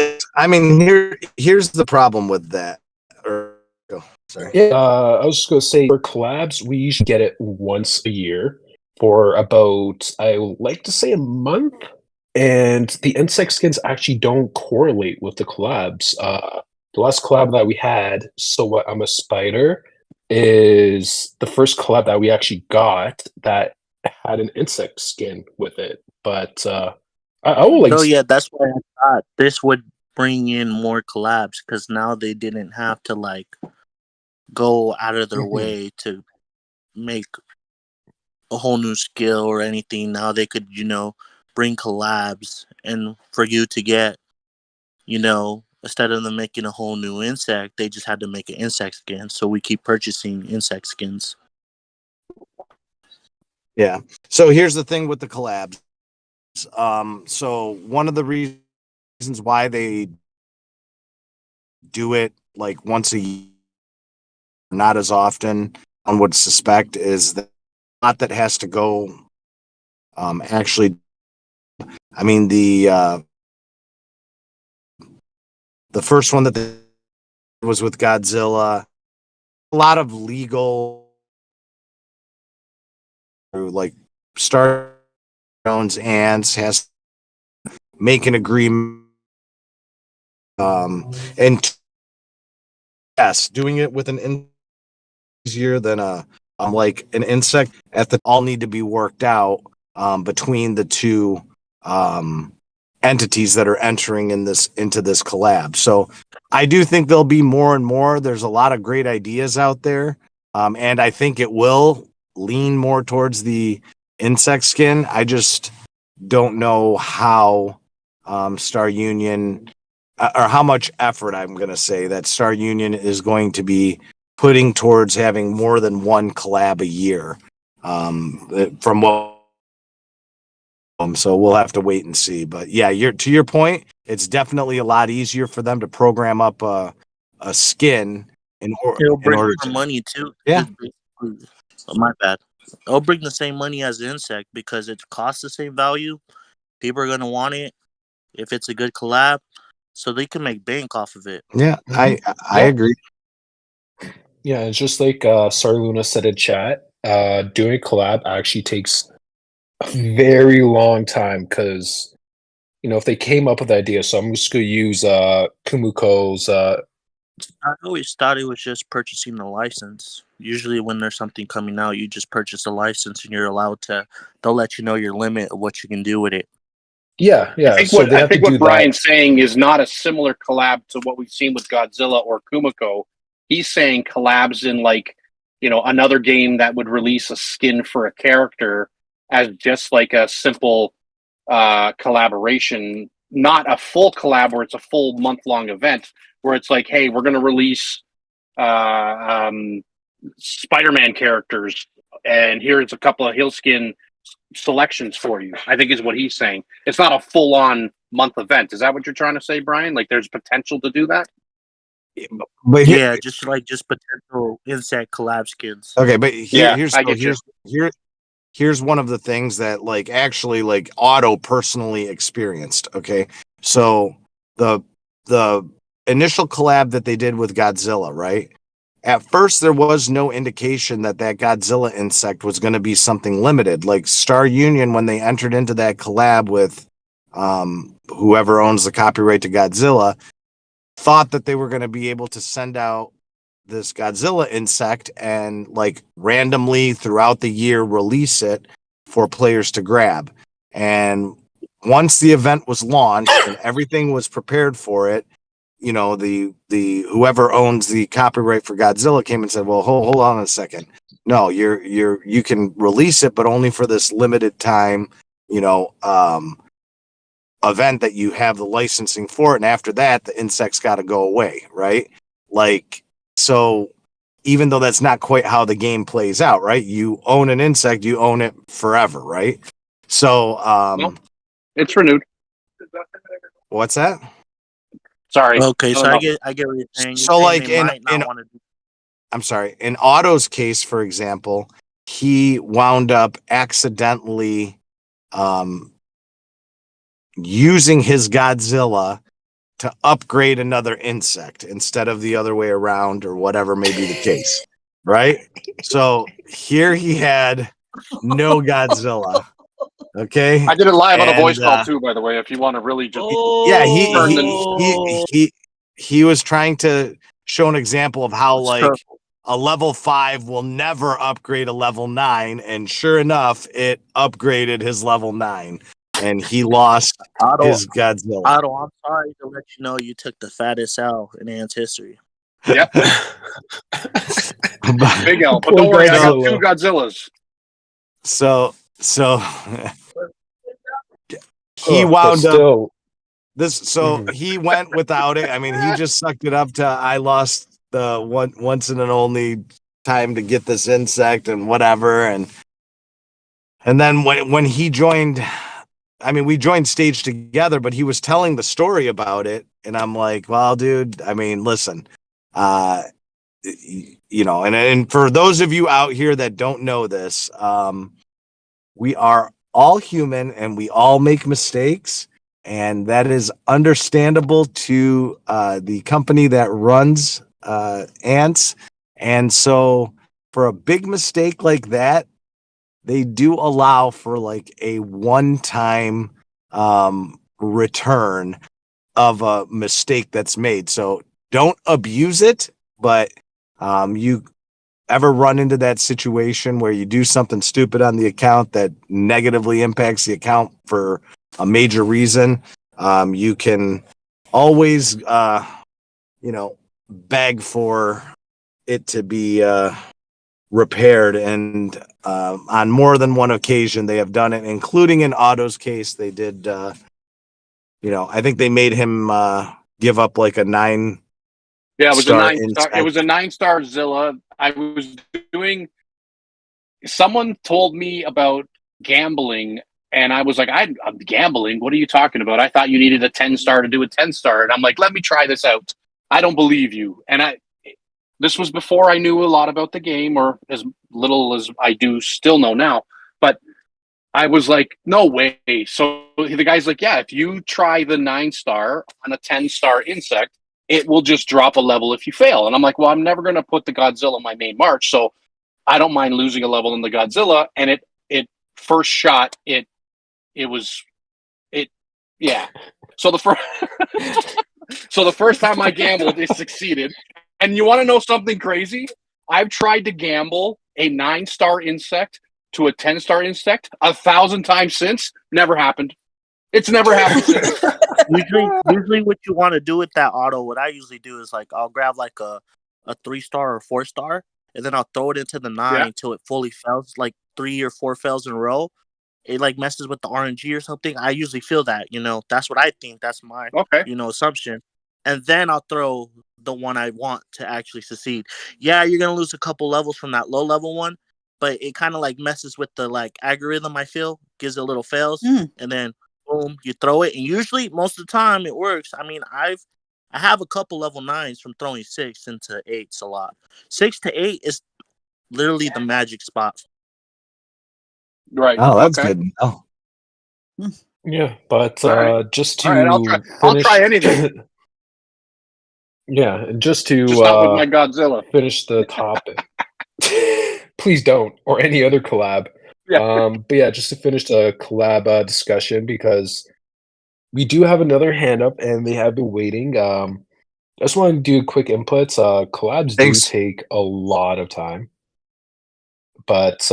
here's the problem with that. Sorry. Yeah, I was just going to say for collabs, we usually get it once a year for about, I would like to say a month. And the insect skins actually don't correlate with the collabs. The last collab that we had, So What I'm a Spider, is the first collab that we actually got that had an insect skin with it. But I will like. So yeah, that's why I thought this would bring in more collabs, because now they didn't have to like go out of their way to make a whole new skill or anything. Now they could, bring collabs, and for you to get, instead of them making a whole new insect, they just had to make an insect skin. So we keep purchasing insect skins. Yeah. So here's the thing with the collabs. So one of the reasons why they do it like once a year, not as often, one would suspect, is that a lot that has to go. Actually, I mean the first one that was with Godzilla, a lot of legal, like Star Jones Ants has to make an agreement, and yes, doing it with an easier than like an insect at the all need to be worked out between the two entities that are entering into this collab. So I do think there'll be more and more. There's a lot of great ideas out there, and I think it will lean more towards the insect skin. I just don't know how Star Union or how much effort, I'm going to say, that Star Union is going to be putting towards having more than one collab a year. From what so we'll have to wait and see. But yeah, to your point, it's definitely a lot easier for them to program up a skin It'll bring order more to. money too. Yeah. Oh, my bad. It'll bring the same money as the insect because it costs the same value. People are gonna want it if it's a good collab, so they can make bank off of it. Yeah, I agree. Yeah, it's just like Star Luna said in chat. Doing a collab actually takes a very long time because if they came up with the idea, so I'm just gonna use Kumuko's. I always thought it was just purchasing the license. Usually, when there's something coming out, you just purchase a license, and you're allowed to. They'll let you know your limit of what you can do with it. Yeah. I think what Brian's saying is not a similar collab to what we've seen with Godzilla or Kumiko. He's saying collabs in like, another game that would release a skin for a character as just like a simple collaboration, not a full collab where it's a full month-long event where it's like, hey, we're going to release Spider-Man characters, and here's a couple of Hillskin selections for you. I think is what he's saying. It's not a full-on month event. Is that what you're trying to say, Brian? Like there's potential to do that? But just potential insect collab skins. Okay, but here's one of the things that like actually like Otto personally experienced. Okay, so the initial collab that they did with Godzilla, right? At first, there was no indication that Godzilla insect was going to be something limited. Like Star Union, when they entered into that collab with whoever owns the copyright to Godzilla, thought that they were going to be able to send out this Godzilla insect and like randomly throughout the year release it for players to grab. And once the event was launched and everything was prepared for it, the whoever owns the copyright for Godzilla came and said, well, hold on a second. No, you can release it, but only for this limited time, event that you have the licensing for it. And after that, the insect's got to go away. Right. Like, so even though that's not quite how the game plays out, right? You own an insect, you own it forever. Right. So, it's renewed. What's that? Sorry. Okay, so I get what you're saying. So like I'm sorry, in Otto's case, for example, he wound up accidentally using his Godzilla to upgrade another insect instead of the other way around or whatever may be the case, right? So here he had no Godzilla. Okay, I did it live on a voice call too, by the way. If you want to really just he was trying to show an example of how like a level 5 will never upgrade a level 9, and sure enough, it upgraded his level 9, and he lost his Godzilla. Otto, I'm sorry to let you know you took the fattest L in Ant's history. Yep. Big L, but don't worry, I got 2 Godzillas. So he Ugh, but wound up still, this. So mhm. he went without it. I mean, he just sucked it up to I lost the once in an only time to get this insect and whatever. And then when he joined, I mean, we joined stage together, but he was telling the story about it, and I'm like, well, dude, I mean, listen, uh, you know, and for those of you out here that don't know this, we are all human and we all make mistakes, and that is understandable to the company that runs ants. And so for a big mistake like that, they do allow for like a one-time return of a mistake that's made. So don't abuse it, but you ever run into that situation where you do something stupid on the account that negatively impacts the account for a major reason, you can always beg for it to be repaired. And on more than one occasion they have done it, including in Otto's case. They did I think they made him give up like a 9 Yeah, it was a star 9-star. It was a 9-star Zilla. I was doing. Someone told me about gambling, and I was like, I'm gambling. What are you talking about? I thought you needed a 10-star to do a 10-star, and I'm like, let me try this out. I don't believe you. And this was before I knew a lot about the game, or as little as I do still know now. But I was like, no way. So the guy's like, yeah, if you try the 9-star on a 10-star insect, it will just drop a level if you fail. And I'm like, well, I'm never going to put the Godzilla in my main march, so I don't mind losing a level in the Godzilla. And it first shot, it was yeah. So the first so the first time I gambled, it succeeded. And you want to know something crazy? I've tried to gamble a 9-star insect to a 10-star insect 1,000 times since. Never happened. It's never happened since. Usually what you want to do with that auto, what I usually do is like I'll grab like a 3-star or 4-star, and then I'll throw it into the 9 till it fully fails, like 3 or 4 fails in a row. It like messes with the RNG or something. I usually feel that, that's what I think. That's my Okay. assumption. And then I'll throw the one I want to actually succeed. Yeah, you're gonna lose a couple levels from that low level one, but it kind of like messes with the like algorithm. I feel gives it a little fails, Mm. and then boom, you throw it, and usually most of the time it works. I mean, I have a couple level 9s from throwing 6 into 8s a lot. 6 to 8 is literally the magic spot. Right. Oh, that's Okay. good. Oh, Yeah, but All right. just All right. I'll to try. finish, I'll try anything. yeah, and just to Just not with my Godzilla. finish the topic. Please don't, or any other collab. Yeah. But yeah, just to finish the collab discussion, because we do have another hand up and they have been waiting. I just want to do quick inputs. Collabs thanks. do take a lot of time, but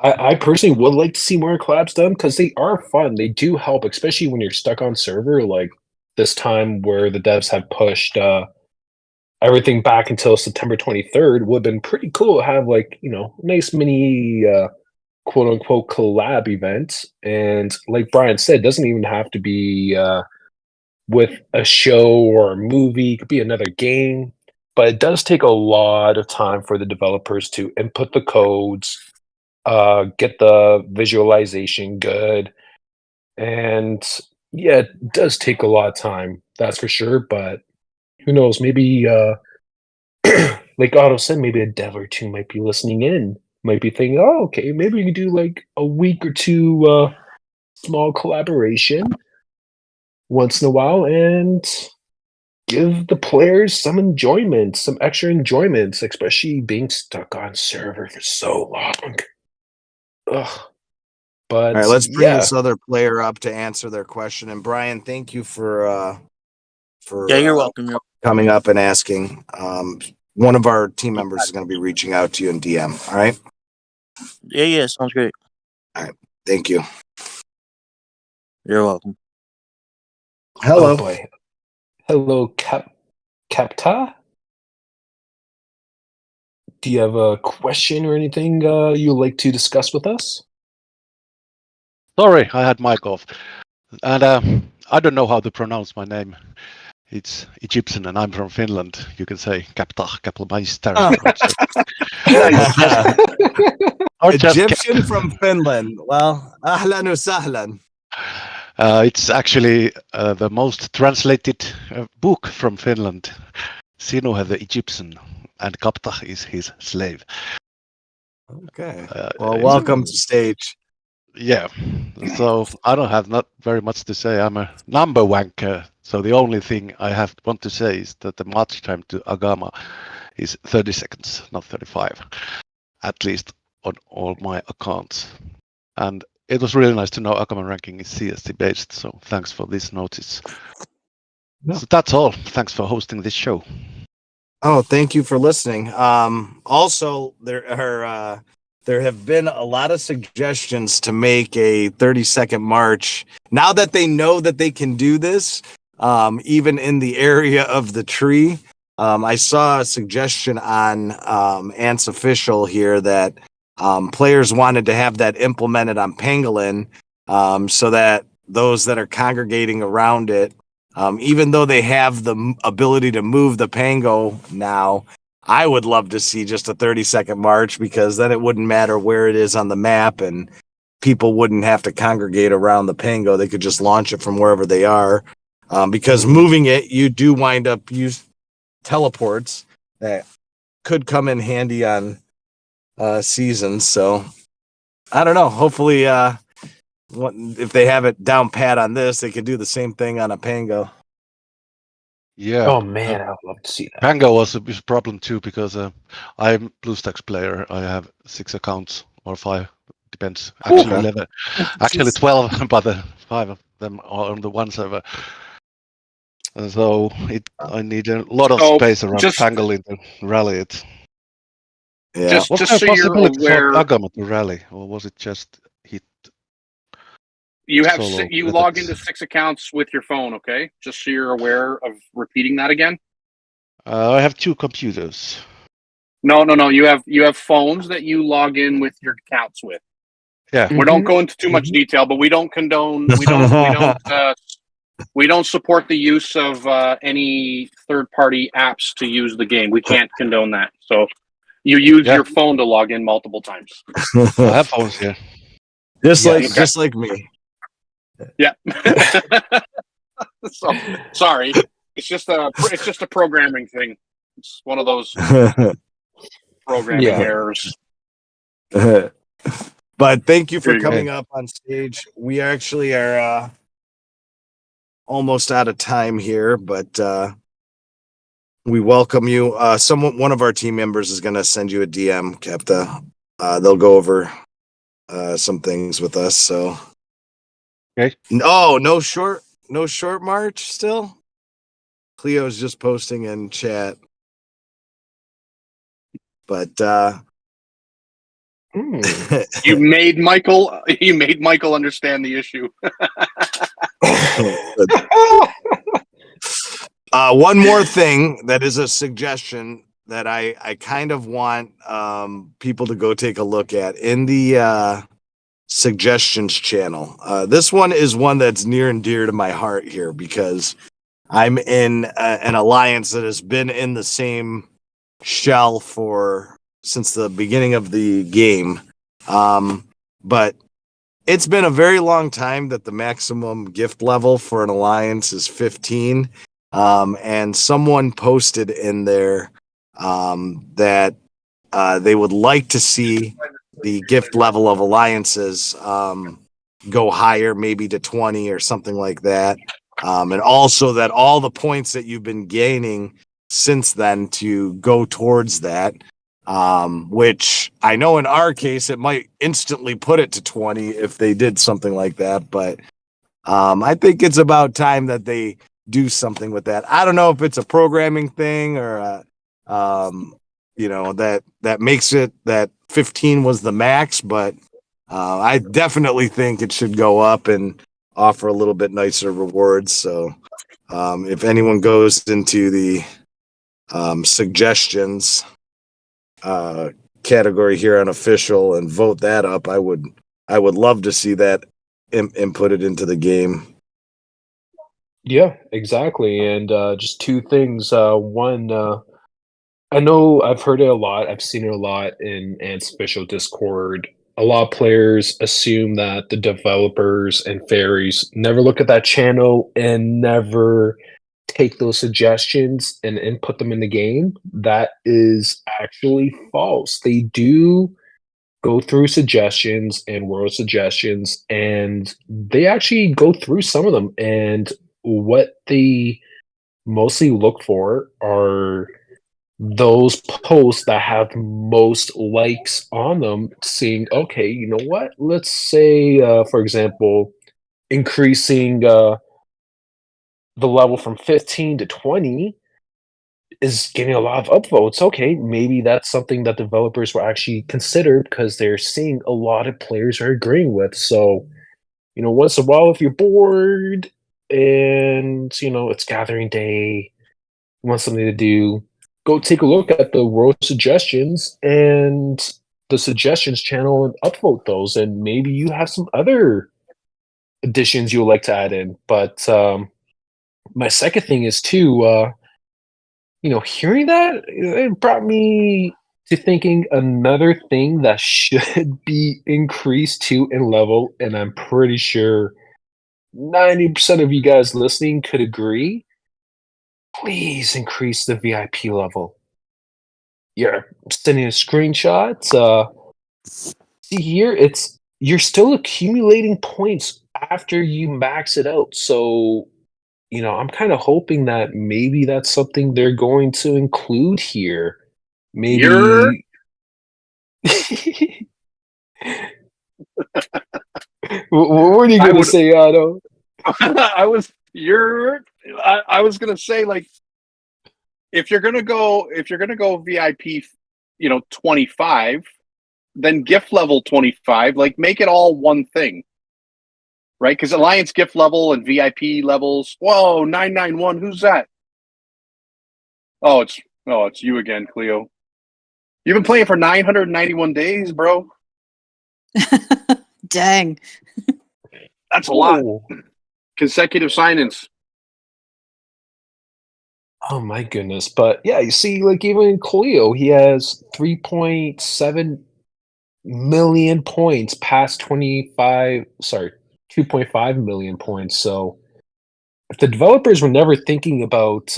I personally would like to see more collabs done because they are fun. They do help, especially when you're stuck on server like this time where the devs have pushed everything back until September 23rd. Would have been pretty cool to have like, nice mini quote unquote collab event. And like Brian said, doesn't even have to be with a show or a movie, it could be another game. But it does take a lot of time for the developers to input the codes, get the visualization good. And yeah, it does take a lot of time, that's for sure. But who knows, maybe like Otto said, maybe a dev or two might be listening in, might be thinking, oh, okay, maybe we can do like a week or two small collaboration once in a while and give the players some enjoyment, some extra enjoyment, especially being stuck on server for so long. Ugh. But All right, let's bring yeah, this other player up to answer their question. And Brian, thank you for Yeah, you're welcome. coming up and asking. One of our team members is going to be reaching out to you in DM. All right. Yeah, sounds great. Thank you. You're welcome. Hello. oh boy. Hello, Capta? do you have a question or anything you'd like to discuss with us? Sorry, I had mic off. And I don't know how to pronounce my name. It's Egyptian and I'm from Finland. You can say Kapellmeister. Or just Egyptian from Finland. Well, ahlan wa sahlan. It's actually the most translated book from Finland. Sinuhe the Egyptian, and Kaptah is his slave. Okay. Well, welcome to stage. Yeah. So I don't have not very much to say. I'm a number wanker. So the only thing I want to say is that the match time to Agama is 30 seconds, not 35. At least on all my accounts. And it was really nice to know Agama ranking is CST based. So thanks for this notice. Yeah. So that's all. Thanks for hosting this show. Oh, thank you for listening. Also, there have been a lot of suggestions to make a 30-second march. Now that they know that they can do this, even in the area of the tree, I saw a suggestion on Ants Official here that players wanted to have that implemented on Pangolin, so that those that are congregating around it, even though they have the ability to move the Pango now, I would love to see just a 30-second march, because then it wouldn't matter where it is on the map and people wouldn't have to congregate around the Pango. They could just launch it from wherever they are. Because moving it, you do wind up use teleports that could come in handy on seasons. So I don't know. Hopefully, if they have it down pat on this, they can do the same thing on a Pango. Yeah. Oh man, I would love to see that. Pango was a problem too, because I'm BlueStacks player. I have 6 accounts or 5, depends. Actually, 11. Actually 12, but 5 of them are on the one server. And so I need a lot of space around Pangolin to rally it. Yeah. Was Just there a so you're possibility aware, for Agama to rally, or was it just hit? you have solo you methods? log into 6 accounts with your phone, okay? Just so you're aware of repeating that again. I have 2 computers. No. You have phones that you log in with your accounts with. Yeah. We don't go into too much detail, but we don't condone. We don't support the use of any third-party apps to use the game. We can't condone that. So you use your phone to log in multiple times. I have phones here. Just like me. Yeah. So, sorry, it's just a programming thing. It's one of those programming errors. But thank you for There you go. coming up on stage. We actually are almost out of time here, but we welcome you. One of our team members is going to send you a DM, Kepta. They'll go over some things with us. So, okay. No short march still. Cleo's just posting in chat, but you made Michael understand the issue. One more thing that is a suggestion that I kind of want people to go take a look at in the suggestions channel. This one is one that's near and dear to my heart here, because I'm in an alliance that has been in the same shell since the beginning of the game. But it's been a very long time that the maximum gift level for an alliance is 15. And someone posted in there that they would like to see the gift level of alliances go higher, maybe to 20 or something like that. And also that all the points that you've been gaining since then to go towards that. Which I know in our case, it might instantly put it to 20 if they did something like that. But I think it's about time that they do something with that. I don't know if it's a programming thing or, that makes it that 15 was the max, but I definitely think it should go up and offer a little bit nicer rewards. So if anyone goes into the suggestions, category here on official and vote that up. I would love to see that inputted into the game. Yeah, exactly. And just two things. One, I know I've heard it a lot. I've seen it a lot in Ant's official Discord. A lot of players assume that the developers and fairies never look at that channel and never take those suggestions and input them in the game. That is actually false. They do go through suggestions and world suggestions, and they actually go through some of them. And what they mostly look for are those posts that have most likes on them, saying, okay, you know what? Let's say, for example, increasing the level from 15 to 20 is getting a lot of upvotes. Okay, maybe that's something that developers will actually consider because they're seeing a lot of players are agreeing with. So, once in a while, if you're bored and, it's gathering day, you want something to do, go take a look at the world suggestions and the suggestions channel and upvote those. And maybe you have some other additions you would like to add in. But my second thing is too, hearing that, it brought me to thinking another thing that should be increased to in level, and I'm pretty sure 90% of you guys listening could agree. Please increase the VIP level. You're sending a screenshot. See here, you're still accumulating points after you max it out. So, I'm kind of hoping that maybe that's something they're going to include here. Maybe. What were you going to say, Otto? I was gonna say, like, if you're gonna go VIP, 25, then gift level 25, like, make it all one thing, right? Because Alliance gift level and VIP levels. Whoa, 991, who's that? Oh, it's you again, Cleo. You've been playing for 991 days, bro. Dang. That's a lot. Consecutive sign-ins. Oh my goodness. But yeah, you see, like, even Cleo, he has 3.7 million points past 2.5 million points. So if the developers were never thinking about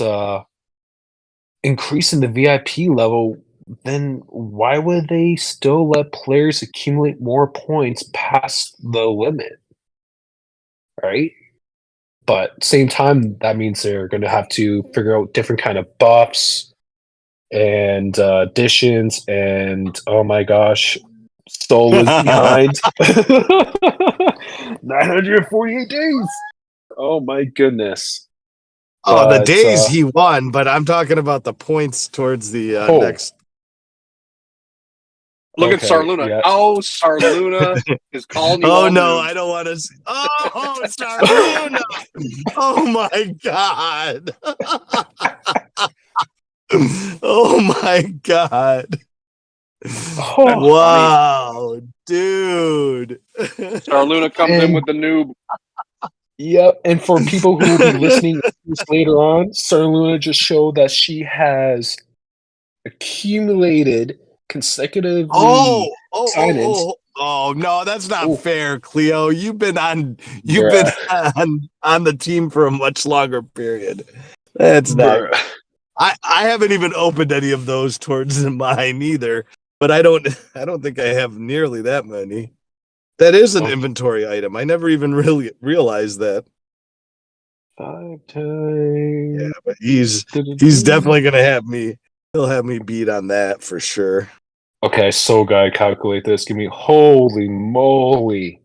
increasing the VIP level, then why would they still let players accumulate more points past the limit? Right? But same time, that means they're going to have to figure out different kind of buffs and additions. And oh my gosh, Soul is behind. 948 days. Oh my goodness. Oh, the days he won, but I'm talking about the points towards the next. Look at Sarluna. Yeah. Oh, Sarluna is calling you. Oh no, I don't want to. Oh, Sarluna! Oh my god! Oh my god! Oh, wow, dude! Sarluna comes in with the noob. Yep, and for people who will be listening later on, Sarluna just showed that she has accumulated consecutive oh no, that's not fair, Cleo. You've been on the team for a much longer period. That's not. I haven't even opened any of those towards mine either, but I don't think I have nearly that many. That is an inventory item. I never even really realized that. 5 times. Yeah, but he's definitely gonna have me. He'll have me beat on that for sure. Okay, so gotta calculate this. Give me holy moly.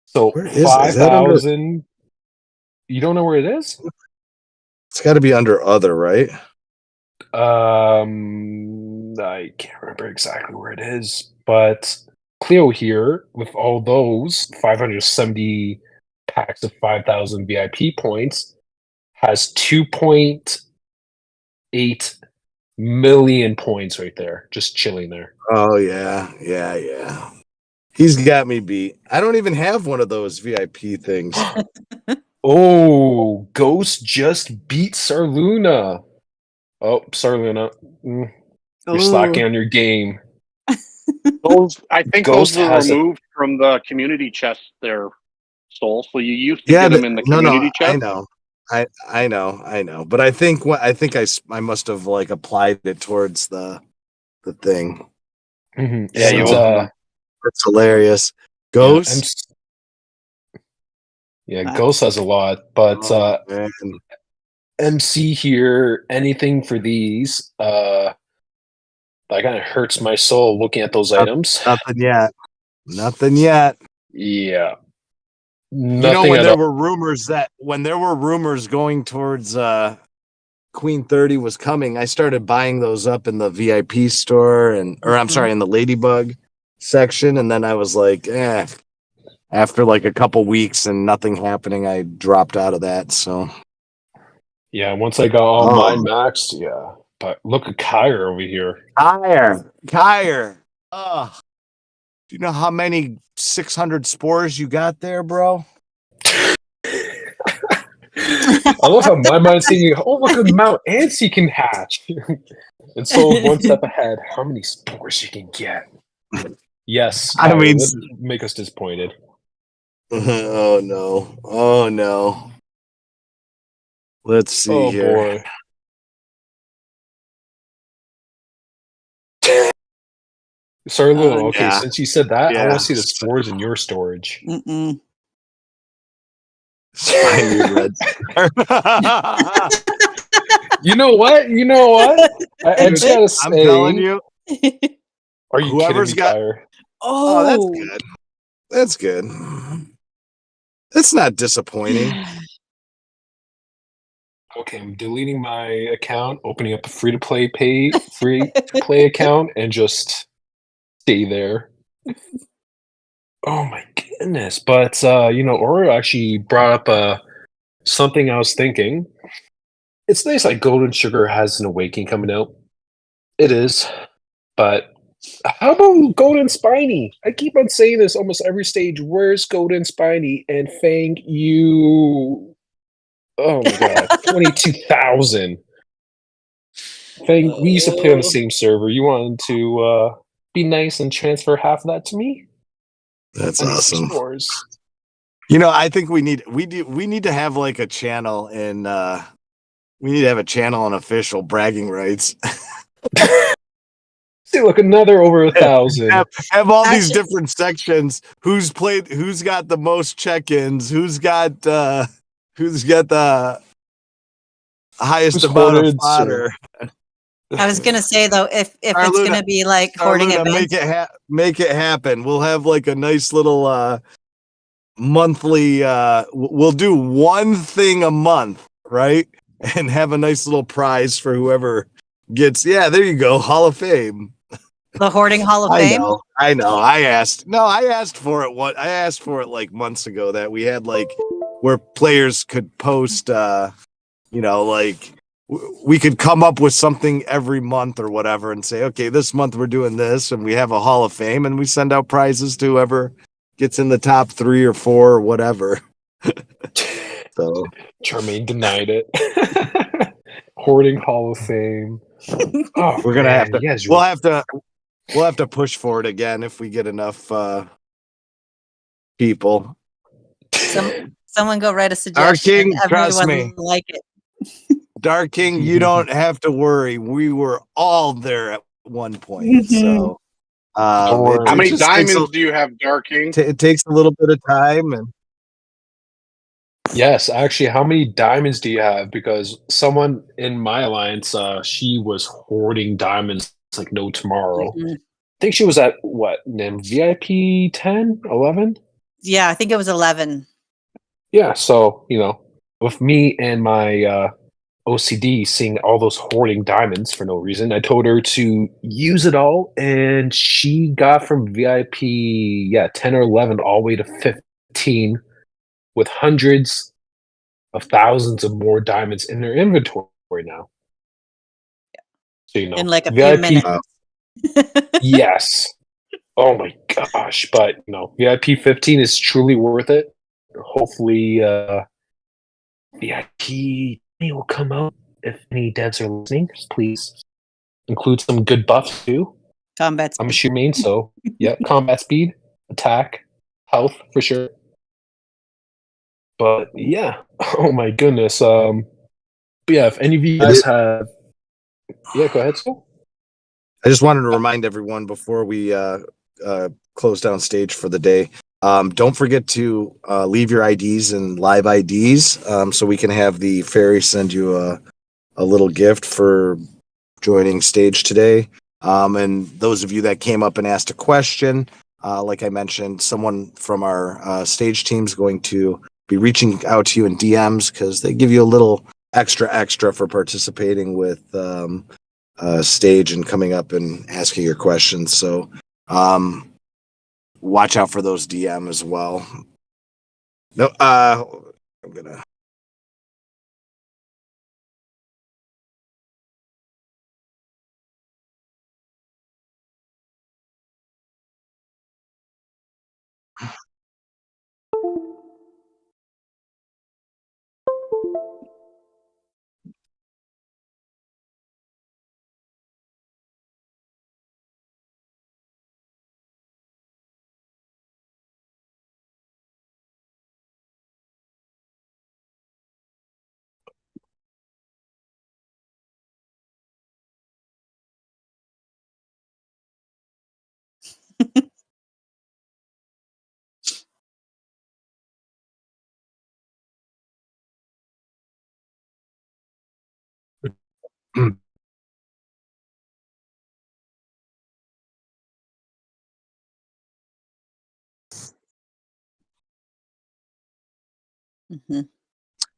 So 5,000. You don't know where it is? It's got to be under other, right? I can't remember exactly where it is, but Cleo here with all those 570 packs of 5,000 VIP points has 2.8 million points right there, just chilling there. Oh yeah. He's got me beat. I don't even have one of those VIP things. Oh, Ghost just beat Sarluna. Oh, Sarluna, you're slacking on your game. Those, I think Ghost those were has it. removed from the community chest there, Soul. So you used to Yeah, get them in the community chest. I know. But I think I must have like applied it towards the thing. Mhm. Yeah, And, you That's hilarious. Ghost. Ghost has a lot, but Oh, man. MC here, anything for these? That kind of hurts my soul looking at those items. Nothing yet. Nothing yet. Yeah, You know, nothing when at there all. were rumors going towards Queen 30 was coming, I started buying those up in the VIP store in the Ladybug section, and then I was like, after like a couple weeks and nothing happening, I dropped out of that. So Yeah, once I got all mine maxed, yeah. But look at Kyre over here. Kyre. Do you know how many 600 spores you got there, bro? I love how my mind's thinking, oh, look at the amount ants he can hatch. And so one step ahead, how many spores you can get. Yes, I Kyre, mean- wouldn't make us disappointed. Oh no. Let's see Oh here. boy. Sorry, Lou. Okay, yeah. since you said that, I Yeah. want to see the spores in your storage. Mm-mm. Find your red. You know what? I just gotta say, I'm telling you. are you whoever's kidding me, got- Kyre? Oh, that's good. That's good. That's not disappointing. Okay, I'm deleting my account, opening up a free-to-play account, and just stay there. Oh my goodness! But Aura actually brought up something I was thinking. It's nice that Golden Sugar has an awakening coming out. It is, but how about Golden Spiny? I keep on saying this almost every stage. Where's Golden Spiny? And Fang, you. Oh my god, 22,000. Fang, we used to play on the same server. You wanted to be nice and transfer half of that to me? That's I need some awesome. spores. You know, I think we need to have like a channel in we need to have a channel on official bragging rights. See, look, another over 1,000. Have all these Actually- different sections. Who's got the most check-ins, who's got the highest Who's amount of hoarded, fodder. I was gonna say though, if it's Arluna- gonna be like hoarding Arluna, events, make it happen. We'll have like a nice little monthly we'll do one thing a month, right? And have a nice little prize for whoever gets there you go, Hall of Fame. the hoarding Hall of Fame. I know. I asked for it I asked for it like months ago, that we had like where players could post like we could come up with something every month or whatever and say, okay, this month we're doing this, and we have a Hall of Fame, and we send out prizes to whoever gets in the top 3 or 4 or whatever. So Charmaine denied it. Hoarding Hall of Fame. Oh, we're gonna have man, to. you guys We'll have to push for it again if we get enough people. Someone go write a suggestion. King, trust Everyone me. like it. Dark King, you don't have to worry. We were all there at one point. So Don't worry. How many just takes diamonds do you have, Dark King? it takes a little bit of time, and Yes, actually, how many diamonds do you have? Because someone in my alliance, she was hoarding diamonds like no tomorrow. Mhm. I think she was at what, then VIP 10, 11? Yeah, I think it was 11. Yeah, so, with me and my OCD seeing all those hoarding diamonds for no reason, I told her to use it all, and she got from VIP, 10 or 11 all the way to 15 with hundreds of thousands of more diamonds in their inventory now. So you know, in like a few VIP. minutes. Yes. Oh my gosh! But no, VIP 15 is truly worth it. Hopefully, VIP will come out. If any devs are listening, please include some good buffs too. Combat I'm a speed. sheer main, so yeah, combat speed, attack, health for sure. But yeah, oh my goodness. But yeah, if any of you guys have, yeah, go ahead, Phil. I just wanted to remind everyone before we close down stage for the day. Don't forget to leave your IDs and live IDs so we can have the fairy send you a little gift for joining stage today. And those of you that came up and asked a question, like I mentioned, someone from our stage team is going to be reaching out to you in DMs because they give you a little extra for participating with stage and coming up and asking your questions. So watch out for those DM as well. No, I'm gonna. Mhm.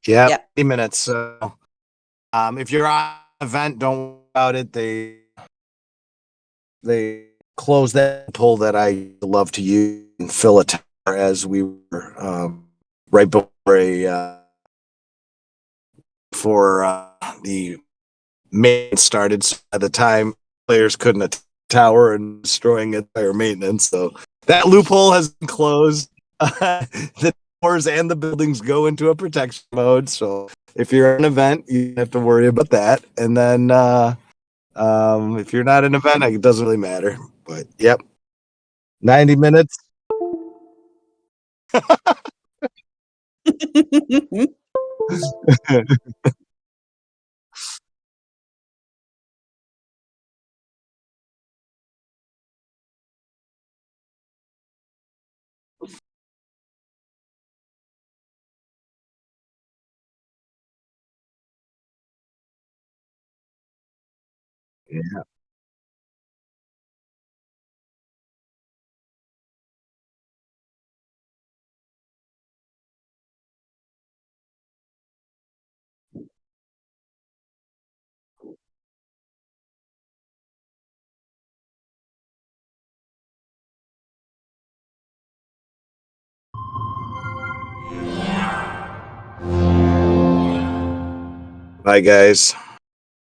Yeah, Yep. 50 minutes. So, if you're on an event, don't worry about it. They close that pull that I love to use and fill a tower as we were right before the main started. So at the time, players couldn't attack the tower and destroying entire maintenance. So that loophole has been closed. The towers and the buildings go into a protection mode. So if you're at an event, you don't have to worry about that. And then if you're not an event, it doesn't really matter. But yep, 90 minutes. Yeah. Bye, guys.